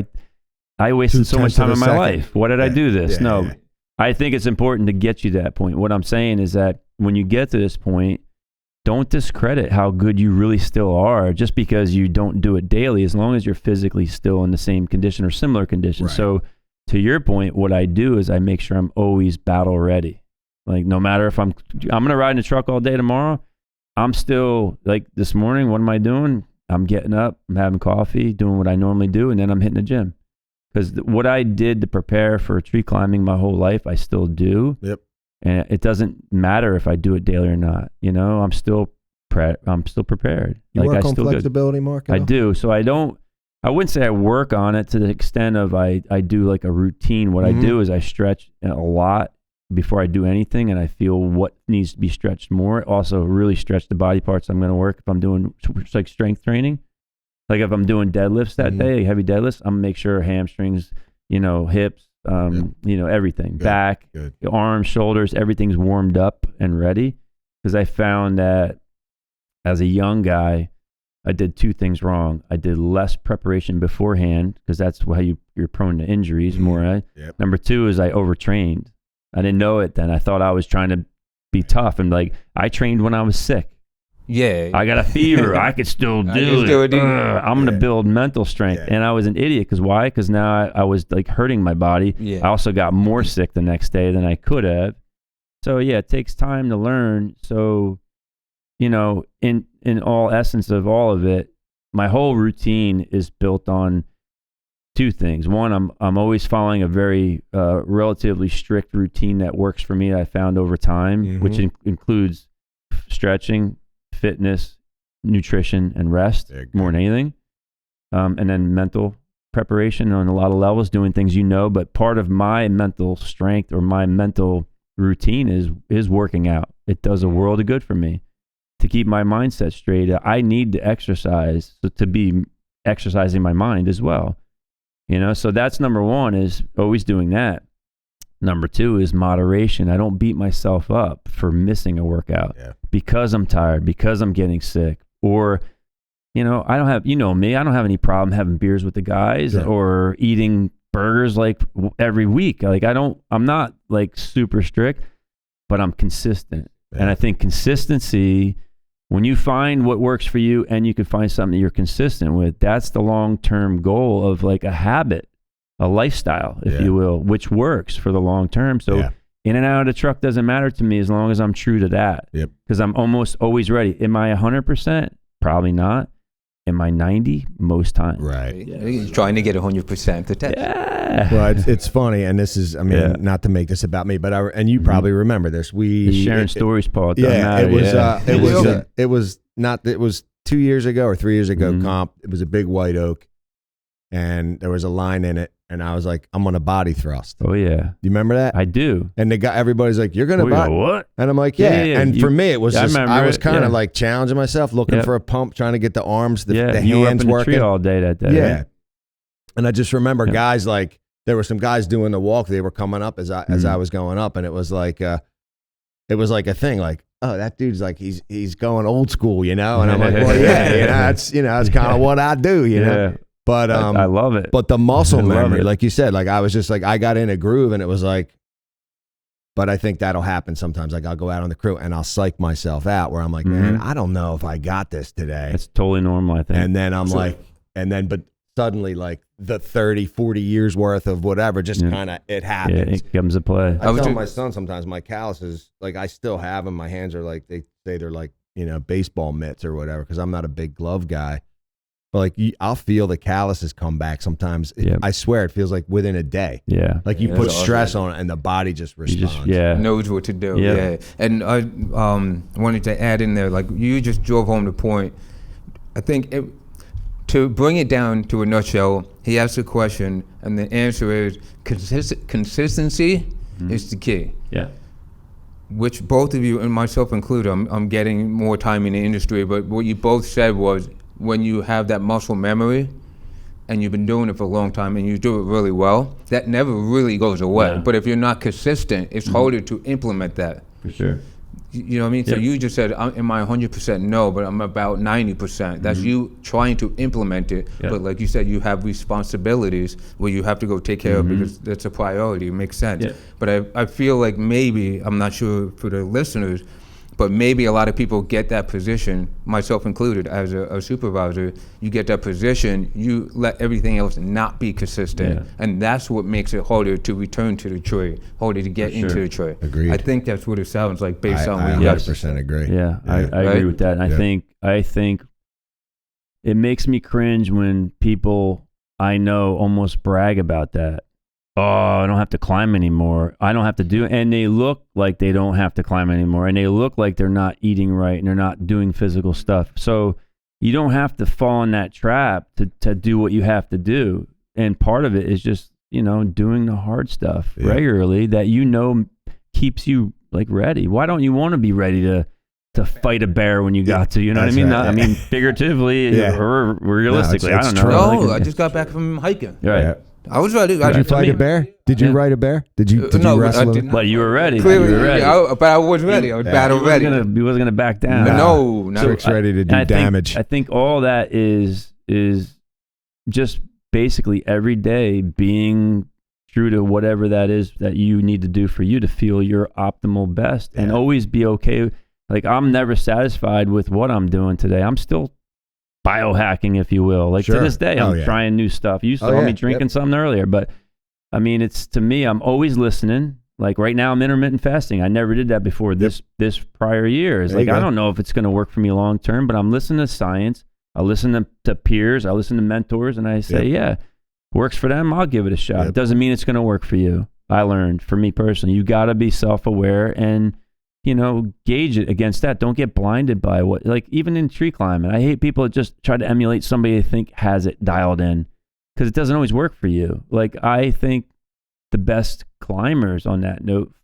I wasted so much time in my life. What did I do this? Yeah, no, yeah. I think it's important to get you to that point. What I'm saying is that when you get to this point, don't discredit how good you really still are just because you don't do it daily, as long as you're physically still in the same condition or similar condition. Right. So to your point, what I do is I make sure I'm always battle ready. Like no matter if I'm going to ride in a truck all day tomorrow, I'm still like this morning, what am I doing? I'm getting up, I'm having coffee, doing what I normally do, and then I'm hitting the gym. Because what I did to prepare for tree climbing my whole life, I still do. Yep. And it doesn't matter if I do it daily or not. You know, I'm still prepared. You like work I on still flexibility, Mark? I do. So I wouldn't say I work on it to the extent of I do like a routine. What I do is I stretch a lot before I do anything, and I feel what needs to be stretched more. Also really stretch the body parts I'm going to work if I'm doing like strength training. Like if I'm doing deadlifts that day, heavy deadlifts, I'm going to make sure hamstrings, hips, everything, back, arms, shoulders, everything's warmed up and ready. Because I found that as a young guy, I did two things wrong. I did less preparation beforehand because that's how you're prone to injuries more. Right? Yep. Number two is I overtrained. I didn't know it then. I thought I was trying to be tough, and like I trained when I was sick. Yeah. I got a fever. I could still do it. I'm going to build mental strength. And I was an idiot. Because why? Because now I was like hurting my body. Yeah. I also got more sick the next day than I could have. So yeah, it takes time to learn. So, in all essence of all of it, my whole routine is built on two things. One, I'm always following a very relatively strict routine that works for me. I found over time, which includes stretching, fitness, nutrition, and rest more than anything. And then mental preparation on a lot of levels, doing things but part of my mental strength or my mental routine is working out. It does a world of good for me to keep my mindset straight. I need to exercise to be exercising my mind as well. So that's number one, is always doing that. Number two is moderation. I don't beat myself up for missing a workout because I'm tired, because I'm getting sick, or, I don't have, me, I don't have any problem having beers with the guys or eating burgers like every week. Like I'm not like super strict, but I'm consistent. Yeah. And I think consistency, when you find what works for you and you can find something that you're consistent with, that's the long-term goal of like a habit. A lifestyle, if you will, which works for the long term. So in and out of the truck doesn't matter to me as long as I'm true to that. Yep. Because I'm almost always ready. Am I 100%? Probably not. Am I 90? Most times. Right. Yeah. You're trying to get 100% to test. Yeah. Well, it's funny, and this is, not to make this about me, but and you probably remember this. The sharing stories part. It was 2 years ago or 3 years ago. Comp. It was a big white oak, and there was a line in it. And I was like, I'm on a body thrust. Oh, yeah. You remember that? I do. And everybody's like, you're going to body. What? And I'm like, yeah. And for me, it was I was kind of like challenging myself, looking for a pump, trying to get the arms, the hands you were up in working. The tree all day that day. Yeah. Right? And I just remember guys like, there were some guys doing the walk. They were coming up as I was going up. And it was like a thing like, oh, that dude's like, he's going old school, And I'm like, well, that's kind of what I do, know? But I love it. But the muscle memory, like you said, like I was just like, I got in a groove, and it was like, but I think that'll happen sometimes. Like I'll go out on the crew and I'll psych myself out where I'm like, man, I don't know if I got this today. It's totally normal, I think. And then I'm but suddenly like the 30, 40 years worth of whatever, just kind of, it happens. Yeah, it comes to play. I tell my son sometimes my calluses, like I still have them. My hands are like, they say they're like, baseball mitts or whatever, because I'm not a big glove guy. But like I'll feel the calluses come back sometimes. I swear it feels like within a day. Yeah. Like you put stress on it and the body just responds. Knows what to do. Yeah. And I wanted to add in there, like you just drove home the point. I think to bring it down to a nutshell, he asked a question, and the answer is consistency is the key. Yeah. Which both of you, and myself included, I'm getting more time in the industry, but what you both said was when you have that muscle memory and you've been doing it for a long time and you do it really well, that never really goes away. Yeah. But if you're not consistent, it's harder to implement that. For sure. You know what I mean? So Yep. you just said, am I 100% no, but I'm about 90%. That's you trying to implement it. Yep. But like you said, you have responsibilities where you have to go take care of because that's a priority. It makes sense. Yep. But I feel like maybe, I'm not sure for the listeners, but maybe a lot of people get that position, myself included, as a supervisor. You get that position, you let everything else not be consistent. Yeah. And that's what makes it harder to return to the trade, harder to get into the trade. Agreed. I think that's what it sounds like based on I what you guys 100% agree. Yeah, I agree Right? with that. And I think it makes me cringe when people I know almost brag about that. Oh, I don't have to climb anymore. I don't have to do, and they look like they don't have to climb anymore, and they look like they're not eating right and they're not doing physical stuff. So you don't have to fall in that trap to do what you have to do. And part of it is just, doing the hard stuff regularly that keeps you like ready. Why don't you want to be ready to fight a bear when you got to? You know what I mean? right. I mean, figuratively or realistically, it's I don't true. know. No, I just got back from hiking. Right. Yeah. I was ready. Did you fight a bear? Did you ride a bear? Did you No, but wrestle I him? did not. But you were ready. Clearly, You were ready. but I was ready. I was battle ready. He wasn't gonna back down. No, not Trick's ready to And do damage. I think all that is just basically every day being true to whatever that is that you need to do for you to feel your optimal best and always be okay. Like, I'm never satisfied with what I'm doing today. I'm still biohacking, if you will. Like, to this day, I'm trying new stuff. You saw me drinking something earlier, but I mean, to me, I'm always listening. Like right now, I'm intermittent fasting. I never did that before this prior year. It's like, I don't know if it's going to work for me long term, but I'm listening to science. I listen to peers. I listen to mentors, and I say, yeah, works for them. I'll give it a shot. It doesn't mean it's going to work for you. I learned, for me personally, you got to be self-aware and, gauge it against that. Don't get blinded by what, like even in tree climbing, I hate people that just try to emulate somebody they think has it dialed in, because it doesn't always work for you. Like, I think the best climbers on that note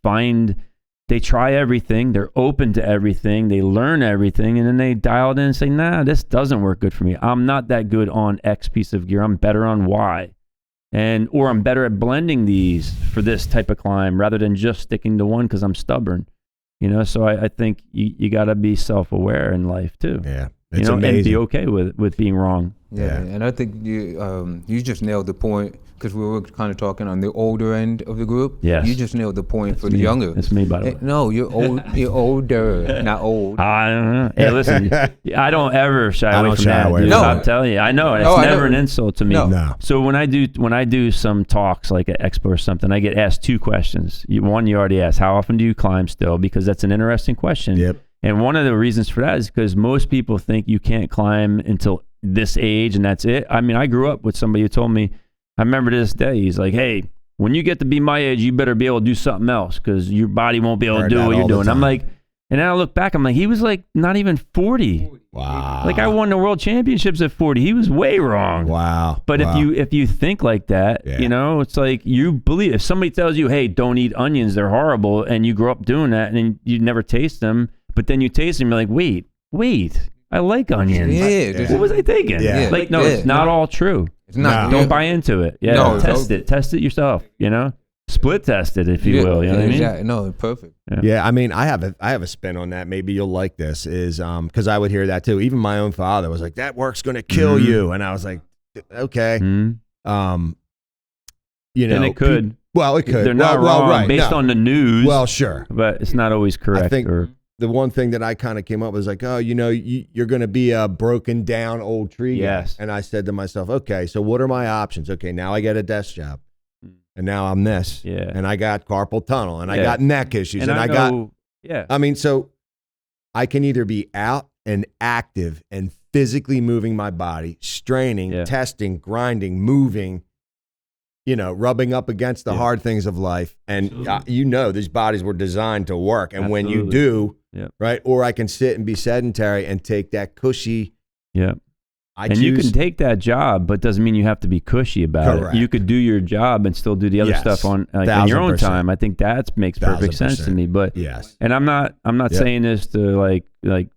they try everything, they're open to everything, they learn everything, and then they dial it in and say, nah, this doesn't work good for me. I'm not that good on X piece of gear. I'm better on Y. Or I'm better at blending these for this type of climb rather than just sticking to one because I'm stubborn. So I think you got to be self-aware in life too. Yeah, it's amazing. And be okay with being wrong. Yeah, and I think you just nailed the point, because we were kind of talking on the older end of the group. Yes. You just nailed the point for the younger. That's me, by the way. No, you're old. You're older, not old. I don't know. Hey, listen, I don't ever shy away from that. Dude. No. I'm telling you, I know it. It's No, I never know. an insult to me. No. So when I do some talks like at Expo or something, I get asked two questions. One, you already asked, how often do you climb still? Because that's an interesting question. Yep. And one of the reasons for that is because most people think you can't climb until this age and that's it. I mean, I grew up with somebody who told me, I remember to this day, he's like, hey, when you get to be my age, you better be able to do something else because your body won't be able to do what you're doing. I'm like, and then I look back, I'm like, he was like not even 40. Wow. Like, I won the world championships at 40. He was way wrong. Wow. But if you think like that, it's like you believe. If somebody tells you, hey, don't eat onions, they're horrible, and you grow up doing that and then you never taste them, but then you taste them, you're like, wait, I like onions. Yeah. What was I thinking? Yeah. Like, no, it's not all true. It's not. Don't buy into it. Yeah, No, test it yourself. Split test it if you will. You know what I mean? Exactly. No, perfect. Yeah, I mean, I have a spin on that. Maybe you'll like this. Is because I would hear that too. Even my own father was like, "That work's going to kill you," and I was like, "Okay." Mhm. And it could. Well, it could. They're not wrong right, based on the news. Well, sure, but it's not always correct. I think the one thing that I kind of came up with was like, oh, you're going to be a broken down old tree. Yes. Guy. And I said to myself, okay, so what are my options? Okay, now I get a desk job, and now I'm this. Yeah. And I got carpal tunnel, and I got neck issues, and I got. Yeah. I mean, so I can either be out and active and physically moving my body, straining, testing, grinding, moving, rubbing up against the hard things of life. And these bodies were designed to work. And when you do, right, or I can sit and be sedentary and take that cushy You can take that job, but doesn't mean you have to be cushy about it. You could do your job and still do the other stuff on in your own time. I think that makes perfect sense to me. But and I'm not saying this to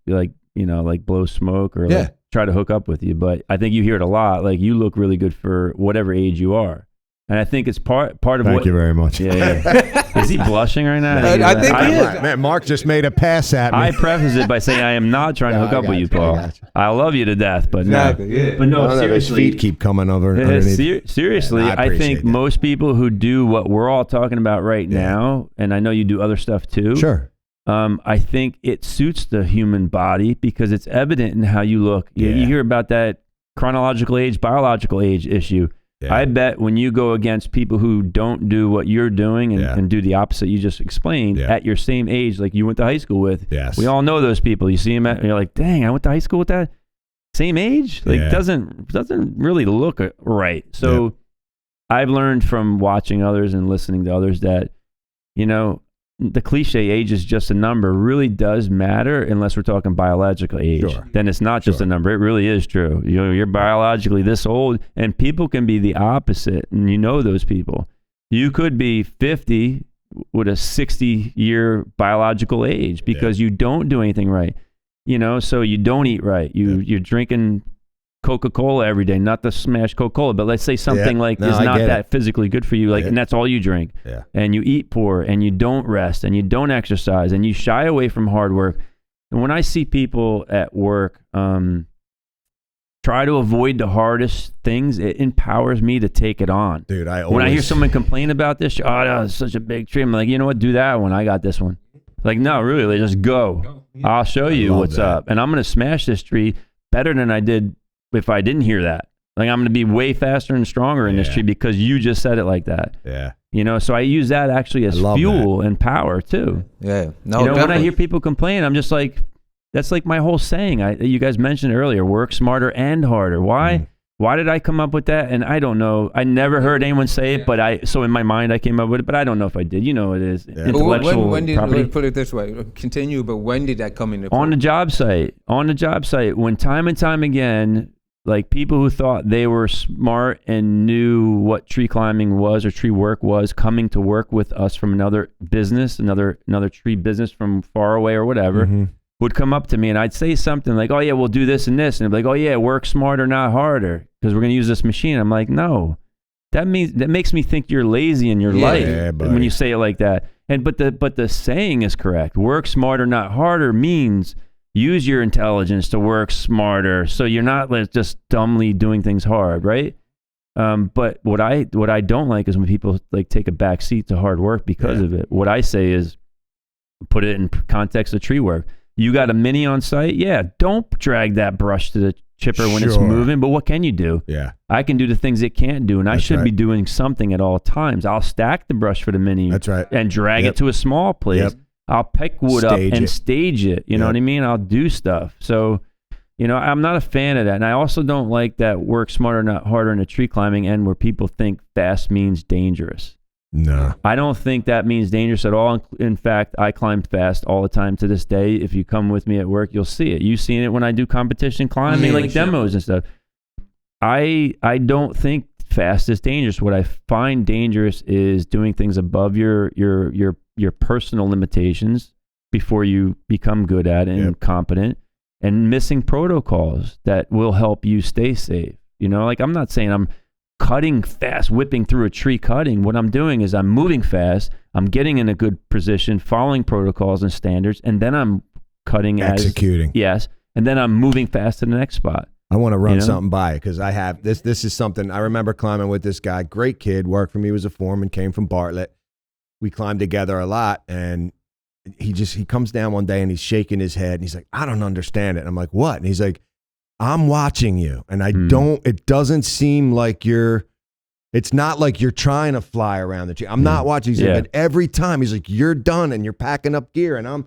like blow smoke or like try to hook up with you, but I think you hear it a lot. Like, you look really good for whatever age you are. And I think it's part of what. Thank you very much. Yeah. Is he blushing right now? I think he is. Man, Mark just made a pass at me. I preface it by saying I am not trying to hook up with you, Paul. I love you to death, but no. But no, seriously. His feet keep coming over underneath. Seriously, I think most people who do what we're all talking about right now, and I know you do other stuff too. Sure. I think it suits the human body because it's evident in how you look. You hear about that chronological age, biological age issue. Yeah. I bet when you go against people who don't do what you're doing and do the opposite you just explained at your same age, like you went to high school with, we all know those people. You see them and you're like, dang, I went to high school with that same age? Like, doesn't really look right. So I've learned from watching others and listening to others that, the cliche age is just a number really does matter unless we're talking biological age. Sure. Then it's not just a number. It really is true. You're biologically this old, and people can be the opposite, and those people. You could be 50 with a 60-year biological age because you don't do anything right. So you don't eat right. You're drinking Coca-Cola every day, not to smash Coca-Cola, but let's say something is not that physically good for you, and that's all you drink. Yeah. And you eat poor, and you don't rest, and you don't exercise, and you shy away from hard work. And when I see people at work try to avoid the hardest things, it empowers me to take it on. Dude, when I hear someone complain about this, it's such a big tree. I'm like, you know what? Do that one. I got this one. Like, no, really, just go. I'll show you what's up, and I'm going to smash this tree better than I did if I didn't hear that. Like, I'm going to be way faster and stronger in this tree because you just said it like that. Yeah. So I use that actually as fuel and power too. Yeah. No, when I hear people complain, I'm just like, that's like my whole saying. You guys mentioned earlier, work smarter and harder. Why? Why did I come up with that? And I don't know. I never heard anyone say it, so in my mind I came up with it, but I don't know if I did. It is intellectual when did, property. Put it this way, continue, but when did that come into play? On the job site, when time and time again, like people who thought they were smart and knew what tree climbing was or tree work was, coming to work with us from another business, another tree business from far away or whatever, would come up to me and I'd say something like, oh yeah, we'll do this and this. And they'd be like, oh yeah, work smarter, not harder, because we're going to use this machine. I'm like, no, that makes me think you're lazy in your life when you say it like that. But the saying is correct. Work smarter, not harder means use your intelligence to work smarter, so you're not just dumbly doing things hard, right? But what I don't like is when people like take a back seat to hard work because of it. What I say is, put it in context of tree work. You got a mini on site, don't drag that brush to the chipper when it's moving, but what can you do? Yeah, I can do the things it can't do, and I should be doing something at all times. I'll stack the brush for the mini. That's right. And drag it to a small place. Yep. I'll pick wood up and stage it. You know what I mean? I'll do stuff. So, I'm not a fan of that. And I also don't like that work smarter, not harder in the tree climbing end where people think fast means dangerous. No. I don't think that means dangerous at all. In fact, I climb fast all the time to this day. If you come with me at work, you'll see it. You've seen it when I do competition climbing, like demos and stuff. I don't think fast is dangerous. What I find dangerous is doing things above your personal limitations before you become good at it and competent, and missing protocols that will help you stay safe. Like, I'm not saying I'm cutting fast, whipping through a tree cutting. What I'm doing is I'm moving fast, I'm getting in a good position, following protocols and standards, and then I'm cutting executing. And then I'm moving fast to the next spot. I want to run something by because I have this. This is something I remember climbing with this guy. Great kid, worked for me, was a foreman, came from Bartlett. We climbed together a lot, and he comes down one day and he's shaking his head and he's like, I don't understand it. And I'm like, what? And he's like, I'm watching you, and it doesn't seem like it's not like you're trying to fly around the tree. I'm not watching. He's like, but every time he's like, you're done and you're packing up gear, and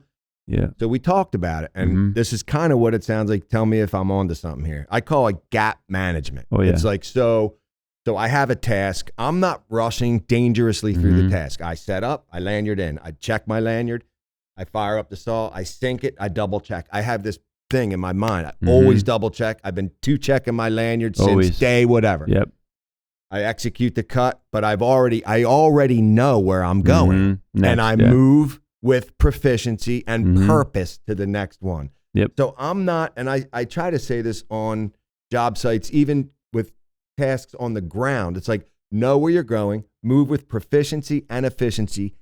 so we talked about it, and this is kind of what it sounds like. Tell me if I'm onto something here. I call it gap management. Oh, yeah. It's like, so I have a task. I'm not rushing dangerously through the task. I set up, I lanyard in, I check my lanyard, I fire up the saw, I sink it, I double check. I have this thing in my mind. I always double check. I've been 2-checking my lanyard since day whatever. Yep. I execute the cut, but I already know where I'm going, Next, and I move with proficiency and purpose to the next one. Yep. So I'm not, and I try to say this on job sites, even with tasks on the ground. It's like, know where you're going, move with proficiency and efficiency.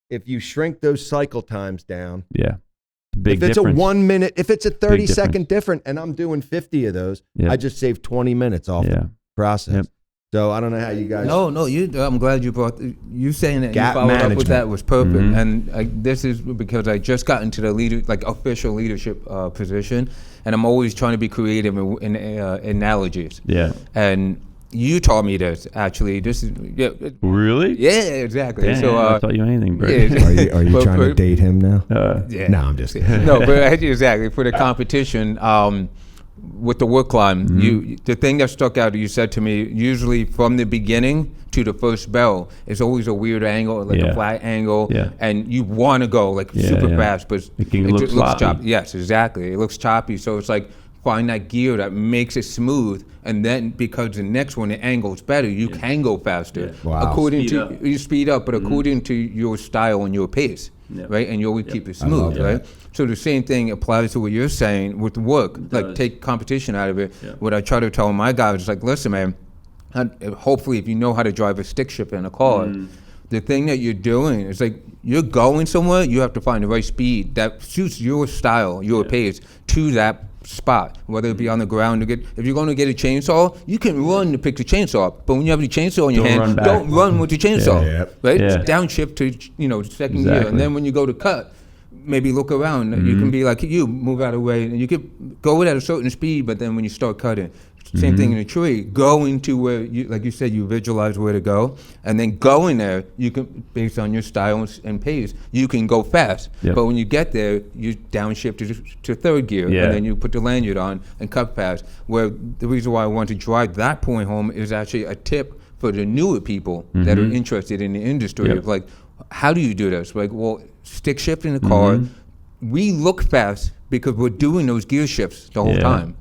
If you shrink those cycle times down, big if it's difference. a 1 minute, if it's a 30-second difference, and I'm doing 50 of those, I just saved 20 minutes off the process. Yep. So I don't know how you guys. No, I'm glad you brought you saying that. Gap you followed up with management. that was perfect, and this is because I just got into the official leadership position, and I'm always trying to be creative in analogies. Yeah. And you taught me this actually. This is Really? Yeah, exactly. Damn, So I taught you anything, bro. yeah. Are you trying to date him now? Yeah. No, I'm just kidding. No, but exactly for the competition. With the work climb, the thing that stuck out, you said to me, usually from the beginning to the first bell, it's always a weird angle, like a flat angle, and you want to go super fast, but it can look just sloppy. looks choppy. Yes, exactly. It looks choppy, so it's like find that gear that makes it smooth, and then because the next one, the angle's better, you can go faster. Wow. According Speed to up. you speed up, but according to your style and your pace, right? And you always keep it smooth, right? So the same thing applies to what you're saying with work. Like take competition out of it. What I try to tell my guys is like, listen, man. Hopefully, if you know how to drive a stick shift in a car, the thing that you're doing is like you're going somewhere. You have to find the right speed that suits your style, your pace to that spot, whether it be on the ground to get. If you're going to get a chainsaw, you can run to pick the chainsaw, but when you have the chainsaw in your hand, don't run with the chainsaw, right? Yeah. Downshift to second gear, and then when you go to cut, maybe look around. You can be like you, move out of the way, and you could go at a certain speed. But then when you start cutting, same thing in a tree. Going to where you, like you said, you visualize where to go, and then going there. You can, based on your style and pace, you can go fast. But when you get there, you downshift to third gear, and then you put the lanyard on and cut fast. Where the reason why I want to drive that point home is actually a tip for the newer people that are interested in the industry. Of like, how do you do this? Like, well, stick shift in the car. We look fast because we're doing those gear shifts the whole time.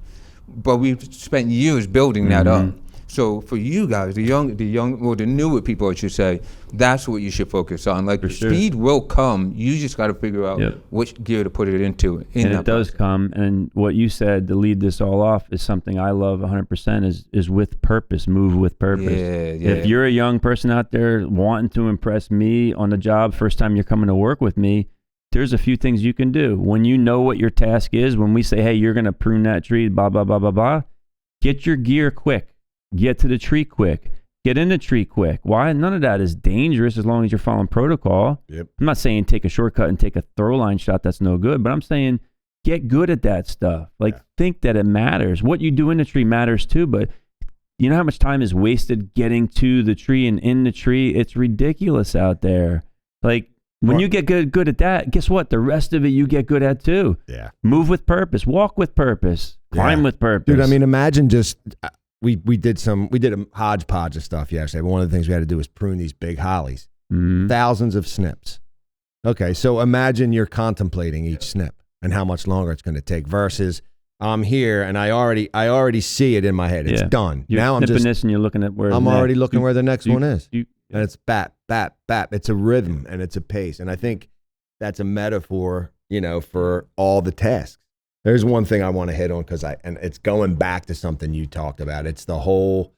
But we've spent years building that up. So for you guys, the newer people, I should say, that's what you should focus on. Like speed will come. You just got to figure out which gear to put it into. And it does come. And what you said to lead this all off is something I love 100% is with purpose, move with purpose. If you're a young person out there wanting to impress me on the job, first time you're coming to work with me, there's a few things you can do. When you know what your task is, when we say, hey, you're going to prune that tree, blah, blah, blah, blah, blah, get your gear quick. Get to the tree quick. Get in the tree quick. Why? None of that is dangerous as long as you're following protocol. I'm not saying take a shortcut and take a throw line shot. That's no good. But I'm saying get good at that stuff. Think that it matters. What you do in the tree matters too. But you know how much time is wasted getting to the tree and in the tree? It's ridiculous out there. When you get good at that, guess what? The rest of it you get good at too. Move with purpose. Walk with purpose. Climb with purpose. Dude, I mean, imagine just we did a hodgepodge of stuff yesterday. But one of the things we had to do was prune these big hollies. Thousands of snips. Okay, so imagine you're contemplating each snip and how much longer it's going to take versus I'm here and I already see it in my head. It's done. You're now I'm just this and you're looking at where I'm already looking where the next one is. And it's bap, bap, bap. It's a rhythm and it's a pace. And I think that's a metaphor, for all the tasks. There's one thing I want to hit on and it's going back to something you talked about. It's the whole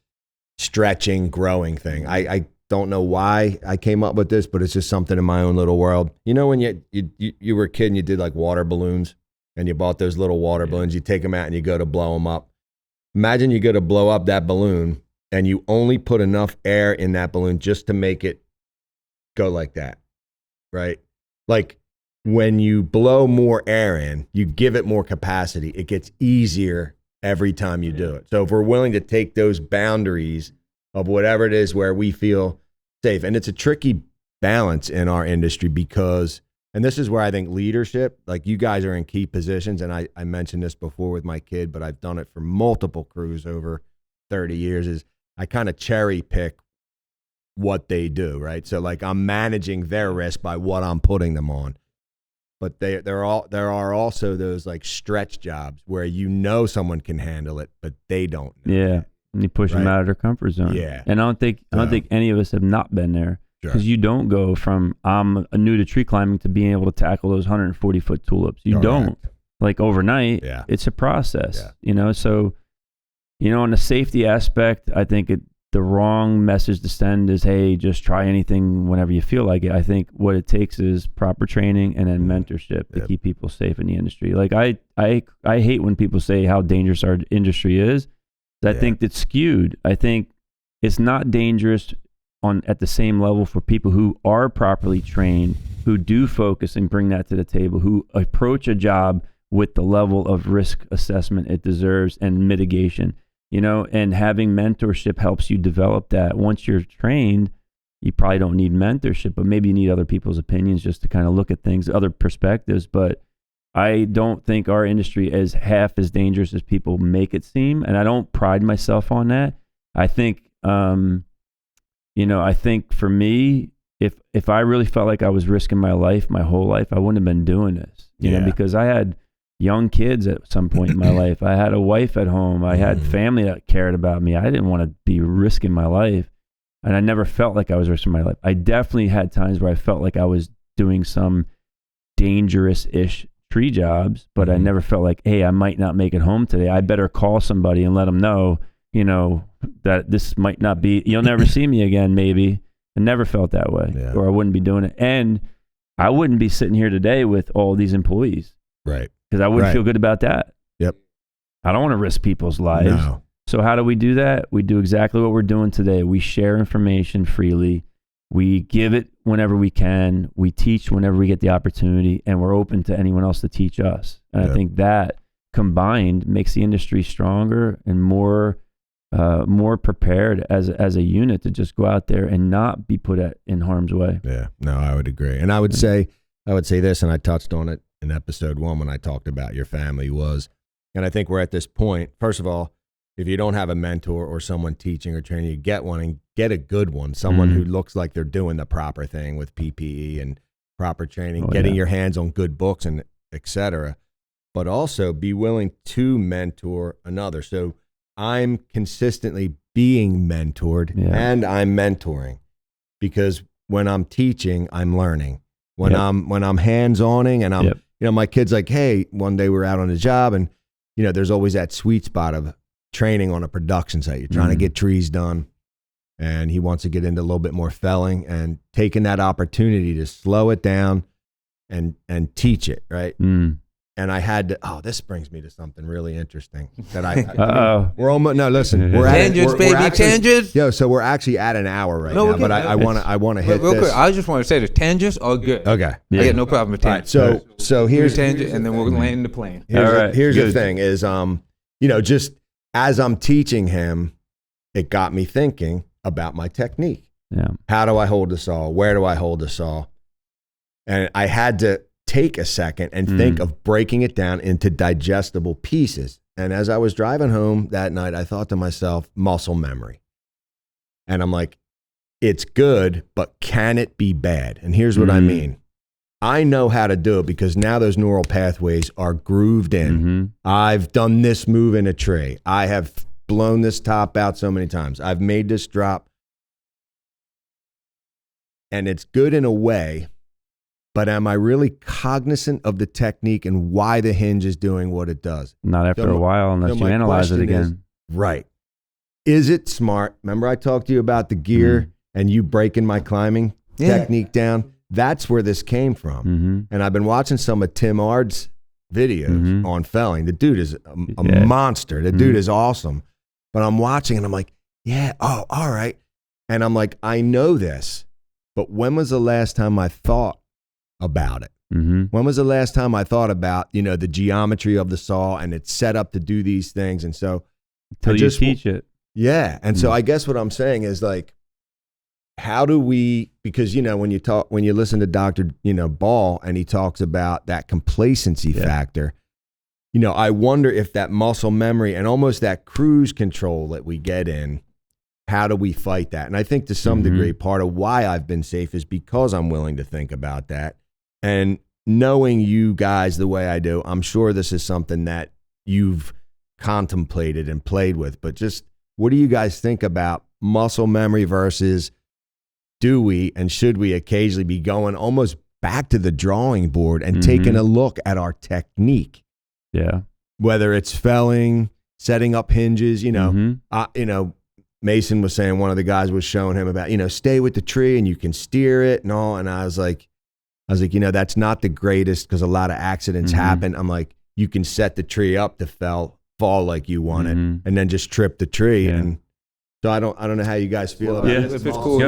stretching, growing thing. I don't know why I came up with this, but it's just something in my own little world. When you were a kid and you did like water balloons and you bought those little water balloons, you take them out and you go to blow them up. Imagine you go to blow up that balloon and you only put enough air in that balloon just to make it go like that, right? Like when you blow more air in, you give it more capacity. It gets easier every time you do it. So if we're willing to take those boundaries of whatever it is where we feel safe, and it's a tricky balance in our industry because, and this is where I think leadership, like you guys are in key positions, and I mentioned this before with my kid, but I've done it for multiple crews over 30 years, is I kind of cherry pick what they do, right? So like I'm managing their risk by what I'm putting them on. but there are also those like stretch jobs where you know someone can handle it, but they don't know. Yeah. And you push them Right. out of their comfort zone. Yeah. And I don't think any of us have not been there, because you don't go from I'm new to tree climbing to being able to tackle those 140-foot tulips. You don't, like, overnight. Yeah. It's a process, Yeah. you know? So, you know, on the safety aspect, I think the wrong message to send is, hey, just try anything whenever you feel like it. I think what it takes is proper training and then mentorship to keep people safe in the industry. Like I hate when people say how dangerous our industry is. I think it's skewed. I think it's not dangerous at the same level for people who are properly trained, who do focus and bring that to the table, who approach a job with the level of risk assessment it deserves and mitigation. You know, and having mentorship helps you develop that. Once you're trained, you probably don't need mentorship, but maybe you need other people's opinions just to kind of look at things, other perspectives. But I don't think our industry is half as dangerous as people make it seem. And I don't pride myself on that. I think, I think for me, if I really felt like I was risking my life, my whole life, I wouldn't have been doing this, you know, because I had young kids at some point in my life. I had a wife at home. I had family that cared about me. I didn't want to be risking my life. And I never felt like I was risking my life. I definitely had times where I felt like I was doing some dangerous-ish tree jobs, but I never felt like, hey, I might not make it home today. I better call somebody and let them know, you know, that this might not be, you'll never see me again, maybe. I never felt that way, or I wouldn't be doing it. And I wouldn't be sitting here today with all these employees. Right. Because I wouldn't feel good about that. Yep. I don't want to risk people's lives. No. So how do we do that? We do exactly what we're doing today. We share information freely. We give it whenever we can. We teach whenever we get the opportunity, and we're open to anyone else to teach us. And I think that combined makes the industry stronger and more prepared as a unit to just go out there and not be put in harm's way. Yeah. No, I would agree. And I would say this, and I touched on it in episode 1 when I talked about your family and I think we're at this point. First of all, if you don't have a mentor or someone teaching or training, you get one, and get a good one, someone who looks like they're doing the proper thing with PPE and proper training, getting your hands on good books and et cetera, but also be willing to mentor another. So I'm consistently being mentored and I'm mentoring, because when I'm teaching, I'm learning. When I'm hands-oning and I'm, you know, my kid's like, hey, one day we're out on a job, and, you know, there's always that sweet spot of training on a production site. You're trying to get trees done, and he wants to get into a little bit more felling, and taking that opportunity to slow it down and teach it, right? And I had to, this brings me to something really interesting that we're almost, no, listen, we're at tangents, tangents. Yo, so we're actually at an hour right now, but I want to hit real this. quick. I just want to say the tangents are good. Okay. I get no problem with tangents. All right, so here's tangent, and then we'll land the plane. Here's the thing is, you know, just as I'm teaching him, it got me thinking about my technique. Yeah. How do I hold the saw? Where do I hold the saw? And I had to take a second and think of breaking it down into digestible pieces. And as I was driving home that night, I thought to myself, muscle memory. And I'm like, it's good, but can it be bad? And here's what I mean. I know how to do it because now those neural pathways are grooved in. I've done this move in a tree. I have blown this top out so many times. I've made this drop. And it's good in a way, but am I really cognizant of the technique and why the hinge is doing what it does? Not after a while, unless you analyze it again. Right. Is it smart? Remember I talked to you about the gear and you breaking my climbing technique down? That's where this came from. And I've been watching some of Tim Ard's videos on felling. The dude is a monster. The dude is awesome. But I'm watching and I'm like, all right. And I'm like, I know this, but when was the last time I thought about it? When was the last time I thought about, you know, the geometry of the saw and it's set up to do these things? And so until you teach it. Yeah. And so I guess what I'm saying is, like, how do we, because, you know, when you listen to Dr. Ball, and he talks about that complacency factor, you know, I wonder if that muscle memory and almost that cruise control that we get in, how do we fight that? And I think to some degree, part of why I've been safe is because I'm willing to think about that. And knowing you guys the way I do, I'm sure this is something that you've contemplated and played with, but just what do you guys think about muscle memory versus do we and should we occasionally be going almost back to the drawing board and taking a look at our technique? Yeah. Whether it's felling, setting up hinges, Mason was saying, one of the guys was showing him about, stay with the tree and you can steer it and all. And I was like, that's not the greatest because a lot of accidents happen. I'm like, you can set the tree up to fall like you want it and then just trip the tree. Yeah. And so I don't know how you guys feel about it. If it's cool,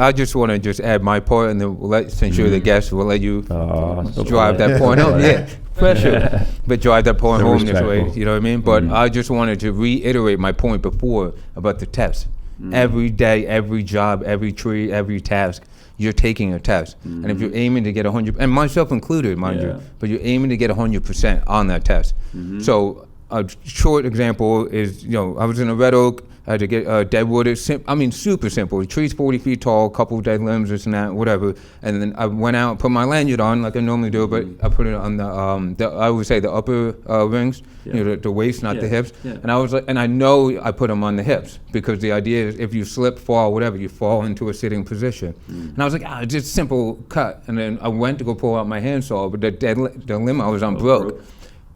I just want to just add my part, and then since you're the guest, we'll let you drive that point home. Yeah, pressure, but drive that point home this way. You know what I mean? But I just wanted to reiterate my point before about the test. Every day, every job, every tree, every task, you're taking a test. And if you're aiming to get 100, and myself included, mind you, but you're aiming to get 100% on that test. So a short example is, I was in a red oak, I had to get dead wood. Super simple. The tree's 40 feet tall, couple dead limbs, this and that, whatever. And then I went out and put my lanyard on like I normally do, but I put it on I would say the upper rings, the waist, not the hips. Yeah. And I was like, and I know I put them on the hips because the idea is if you slip, fall, whatever, you fall into a sitting position. And I was like, it's just simple cut. And then I went to go pull out my handsaw, but the limb I was on broke.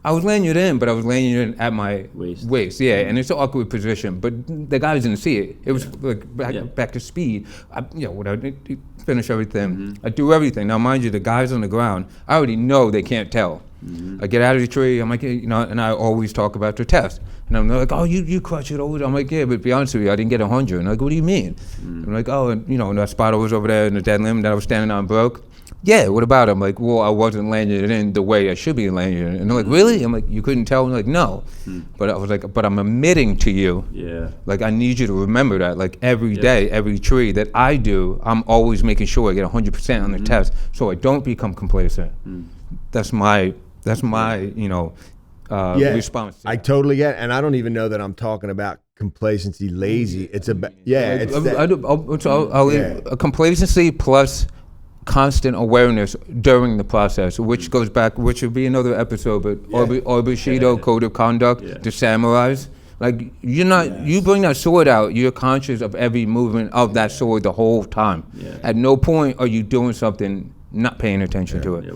I was laying it in, but I was laying it in at my waist, and it's an awkward position. But the guys didn't see it. It was like back to speed. I finish everything. I do everything. Now, mind you, the guys on the ground, I already know they can't tell. I get out of the tree. I'm like, and I always talk about the test. And I'm like, oh, you crush it over. I'm like, yeah, but to be honest with you, I didn't get 100. And I'm like, what do you mean? I'm like, oh, and that spot was over there in the dead limb that I was standing on broke. Yeah, what about it? I'm like, well, I wasn't laying it in the way I should be laying it in. And they're like, really? I'm like, you couldn't tell? I'm like, no. But I was like, but I'm admitting to you. Yeah. Like, I need you to remember that. Like, every day, every tree that I do, I'm always making sure I get 100% on the test so I don't become complacent. That's my response. I totally get it. And I don't even know that I'm talking about complacency, lazy. It's about, a complacency plus constant awareness during the process, which goes back, which would be another episode, but Bushido code of conduct, the samurais. Like, you bring that sword out, you're conscious of every movement of that sword the whole time. At no point are you doing something not paying attention to it.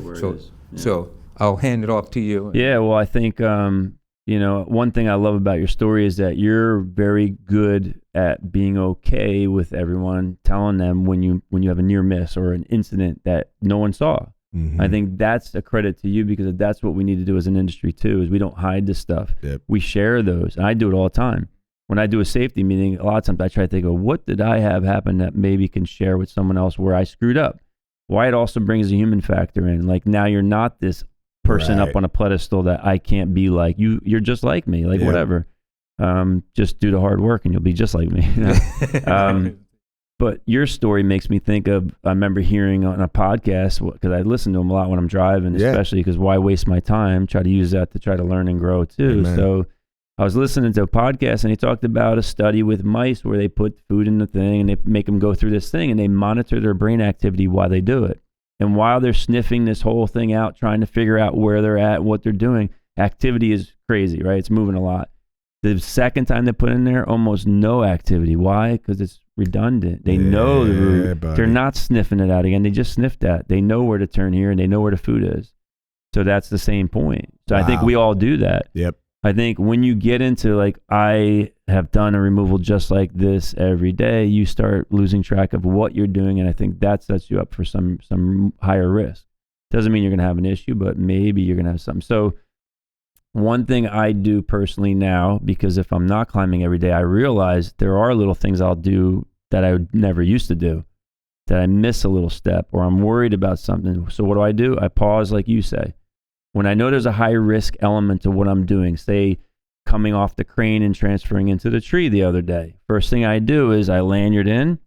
So I'll hand it off to you. Yeah, well, I think one thing I love about your story is that you're very good at being okay with everyone telling them when you have a near miss or an incident that no one saw. I think that's a credit to you because that's what we need to do as an industry too, is we don't hide this stuff. We share those. And I do it all the time. When I do a safety meeting, a lot of times I try to think of what did I have happen that maybe can share with someone else where I screwed up. Why it also brings a human factor in. Like, now you're not this person up on a pedestal that I can't be like. You're just like me, like whatever. Just do the hard work and you'll be just like me. But your story makes me think of, I remember hearing on a podcast, because I listen to them a lot when I'm driving, especially because why waste my time? Try to use that to try to learn and grow too. Amen. So I was listening to a podcast and he talked about a study with mice where they put food in the thing and they make them go through this thing and they monitor their brain activity while they do it. And while they're sniffing this whole thing out, trying to figure out where they're at, what they're doing, activity is crazy, right? It's moving a lot. The second time they put in there, almost no activity. Why? Because it's redundant. They know the route. They're not sniffing it out again. They just sniffed that. They know where to turn here and they know where the food is. So that's the same point. So I think we all do that. Yep. I think when you get into like, I have done a removal just like this every day, you start losing track of what you're doing. And I think that sets you up for some higher risk. Doesn't mean you're going to have an issue, but maybe you're going to have something. So one thing I do personally now, because if I'm not climbing every day, I realize there are little things I'll do that I would never used to do, that I miss a little step or I'm worried about something. So what do? I pause, like you say. When I know there's a high risk element to what I'm doing, say coming off the crane and transferring into the tree the other day, first thing I do is I lanyard in,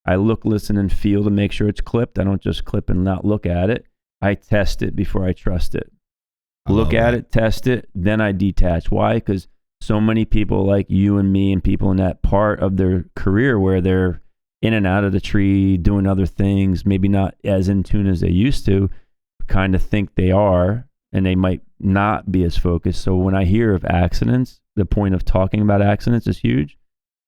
I look, listen, and feel to make sure it's clipped. I don't just clip and not look at it. I test it before I trust it. Look at it, test it, then I detach. Why? Because so many people like you and me and people in that part of their career where they're in and out of the tree, doing other things, maybe not as in tune as they used to, kind of think they are, and they might not be as focused. So when I hear of accidents, the point of talking about accidents is huge.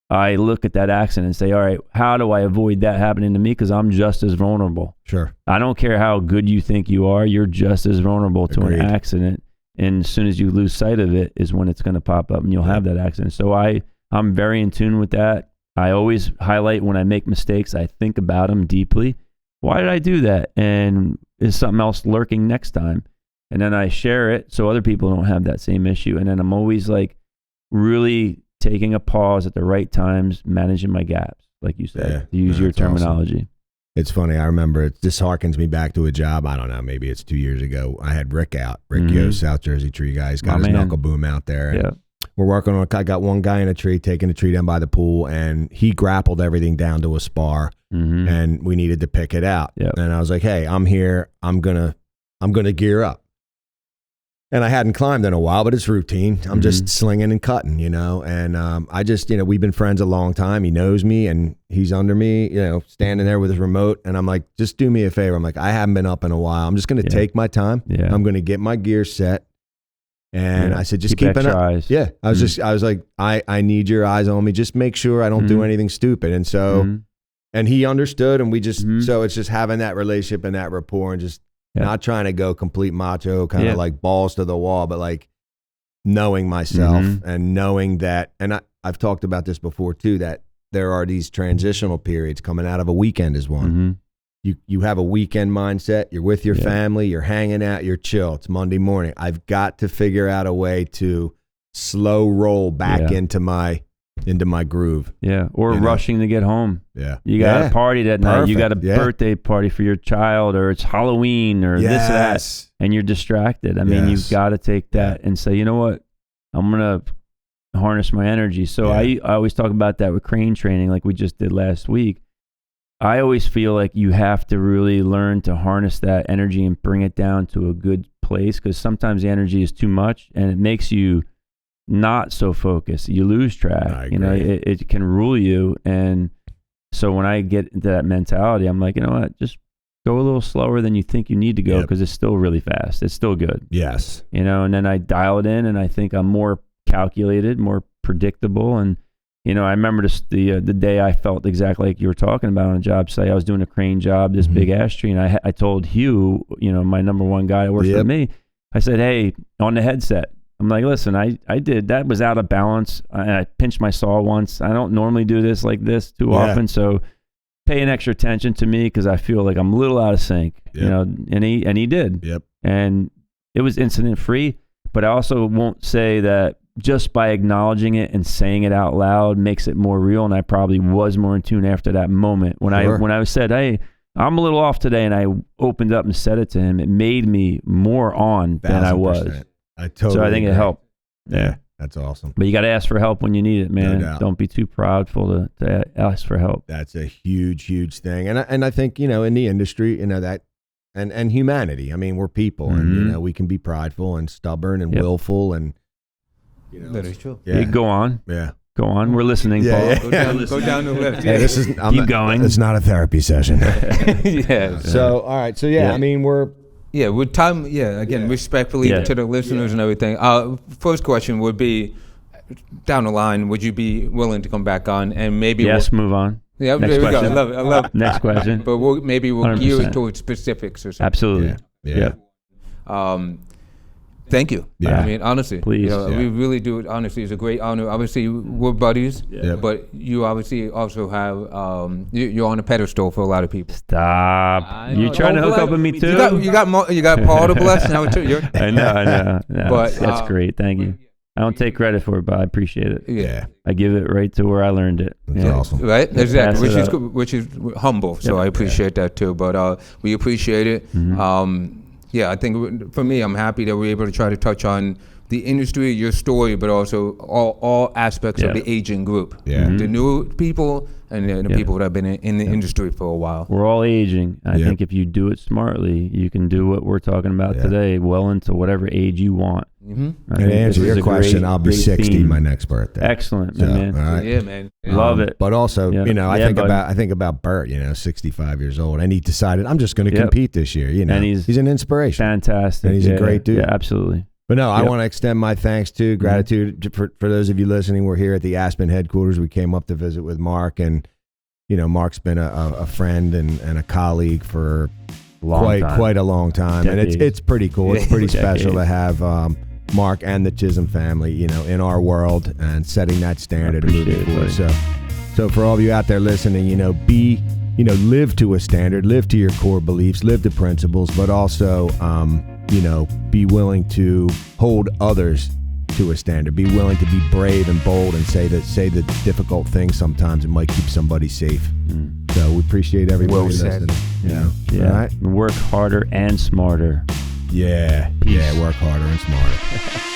I look at that accident and say, all right, how do I avoid that happening to me? Because I'm just as vulnerable. Sure. I don't care how good you think you are, you're just as vulnerable to an accident. And as soon as you lose sight of it is when it's going to pop up and you'll have that accident. So I'm very in tune with that. I always highlight when I make mistakes, I think about them deeply. Why did I do that? And is something else lurking next time? And then I share it so other people don't have that same issue. And then I'm always like really taking a pause at the right times, managing my gaps, like you said, to use your terminology. Awesome. It's funny. I remember this harkens me back to a job. I don't know, maybe it's 2 years ago. I had Rick out. Rick Yost, South Jersey tree guy. He's got his knuckle boom out there. And we're working on, I got one guy in a tree, taking a tree down by the pool, and he grappled everything down to a spar, and we needed to pick it out. And I was like, hey, I'm here. I'm gonna gear up. And I hadn't climbed in a while, but it's routine. I'm just slinging and cutting, you know. And I just, you know, we've been friends a long time. He knows me, and he's under me, you know, standing there with his remote. And I'm like, just do me a favor. I'm like, I haven't been up in a while. I'm just going to take my time. I'm going to get my gear set. And I said, just keep an eye. Yeah. I was like, I need your eyes on me. Just make sure I don't do anything stupid. And so, and he understood. And we just, so it's just having that relationship and that rapport, and just not trying to go complete macho, kind of like balls to the wall, but like knowing myself and knowing that, and I've talked about this before too, that there are these transitional periods. Coming out of a weekend is one. You have a weekend mindset. You're with your family. You're hanging out. You're chill. It's Monday morning. I've got to figure out a way to slow roll back into my groove. Or rushing to get home. You got a party that night. You got a birthday party for your child, or it's Halloween, or this or that, and you're distracted. I mean, you've got to take that and say, you know what, I'm gonna harness my energy. So I always talk about that with crane training, like we just did last week. I always feel like you have to really learn to harness that energy and bring it down to a good place, because sometimes the energy is too much and it makes you not so focused. You lose track. You know, it can rule you. And so when I get into that mentality, I'm like, you know what, just go a little slower than you think you need to go, because it's still really fast. It's still good. Yes. You know, and then I dial it in, and I think I'm more calculated, more predictable. And you know, I remember the day I felt exactly like you were talking about on a job site. I was doing a crane job, this big ash tree, and I told Hugh, you know, my number one guy that works for me, I said, hey, on the headset, I'm like, listen, I did, that was out of balance. I pinched my saw once. I don't normally do this like this too often, so pay an extra attention to me, because I feel like I'm a little out of sync. You know, and he did. And it was incident free, but I also won't say that just by acknowledging it and saying it out loud makes it more real. And I probably was more in tune after that moment when I said, hey, I'm a little off today, and I opened up and said it to him. It made me more on than I was. So I think it helped. Yeah, that's awesome. But you got to ask for help when you need it, man. No doubt. Don't be too proudful to ask for help. That's a huge thing. And I think, you know, in the industry, you know, that and humanity. I mean, we're people, and you know, we can be prideful and stubborn and willful, and you know, that is true. Go on. Go on. We're listening, Paul. Go down the list. Hey, this is keep going. It's not a therapy session. So all right. So I mean, we're with time. Again, respectfully to the listeners and everything. First question would be, down the line, would you be willing to come back on and maybe move on? Yeah, next there we question. go. I love it. Next question. But we'll 100%. gear it towards specifics or something. Absolutely. Thank you. I mean, honestly, please. You know, we really do it. Honestly, it's a great honor. Obviously, we're buddies, but you obviously also have you're on a pedestal for a lot of people. Stop! You trying to hook up with me too? You got Paul to bless now too. I know. But that's great. Thank you. I don't take credit for it, but I appreciate it. I give it right to where I learned it. That's awesome. Right? Exactly. Which is humble. So I appreciate that too. But we appreciate it. I think for me, I'm happy that we're able to try to touch on the industry, your story, but also all aspects of the aging group. The new people and the people that have been in the industry for a while. We're all aging. I think if you do it smartly, you can do what we're talking about today well into whatever age you want. Mm-hmm. And to answer your question, I'll be 60 theme. my next birthday. Excellent, So, man. all right. Yeah, man. Yeah. Love it. But also, Yeah. I think about Bert, 65 years old, and he decided I'm just going to compete this year. And he's an inspiration. Fantastic. And he's a great dude. Yeah, absolutely. But no, I want to extend my thanks to gratitude for those of you listening. We're here at the Aspen headquarters. We came up to visit with Mark, and Mark's been a friend and a colleague for quite a long time. Decades. And it's pretty cool. It's pretty special to have Mark and the Chisholm family, in our world and setting that standard and moving forward. So for all of you out there listening, live to a standard, live to your core beliefs, live to principles, but also, be willing to hold others to a standard. Be willing to be brave and bold and say the difficult things sometimes. It might keep somebody safe. So we appreciate everybody listening. Yeah. All right? Work harder and smarter. Yeah. Yeah, work harder and smarter.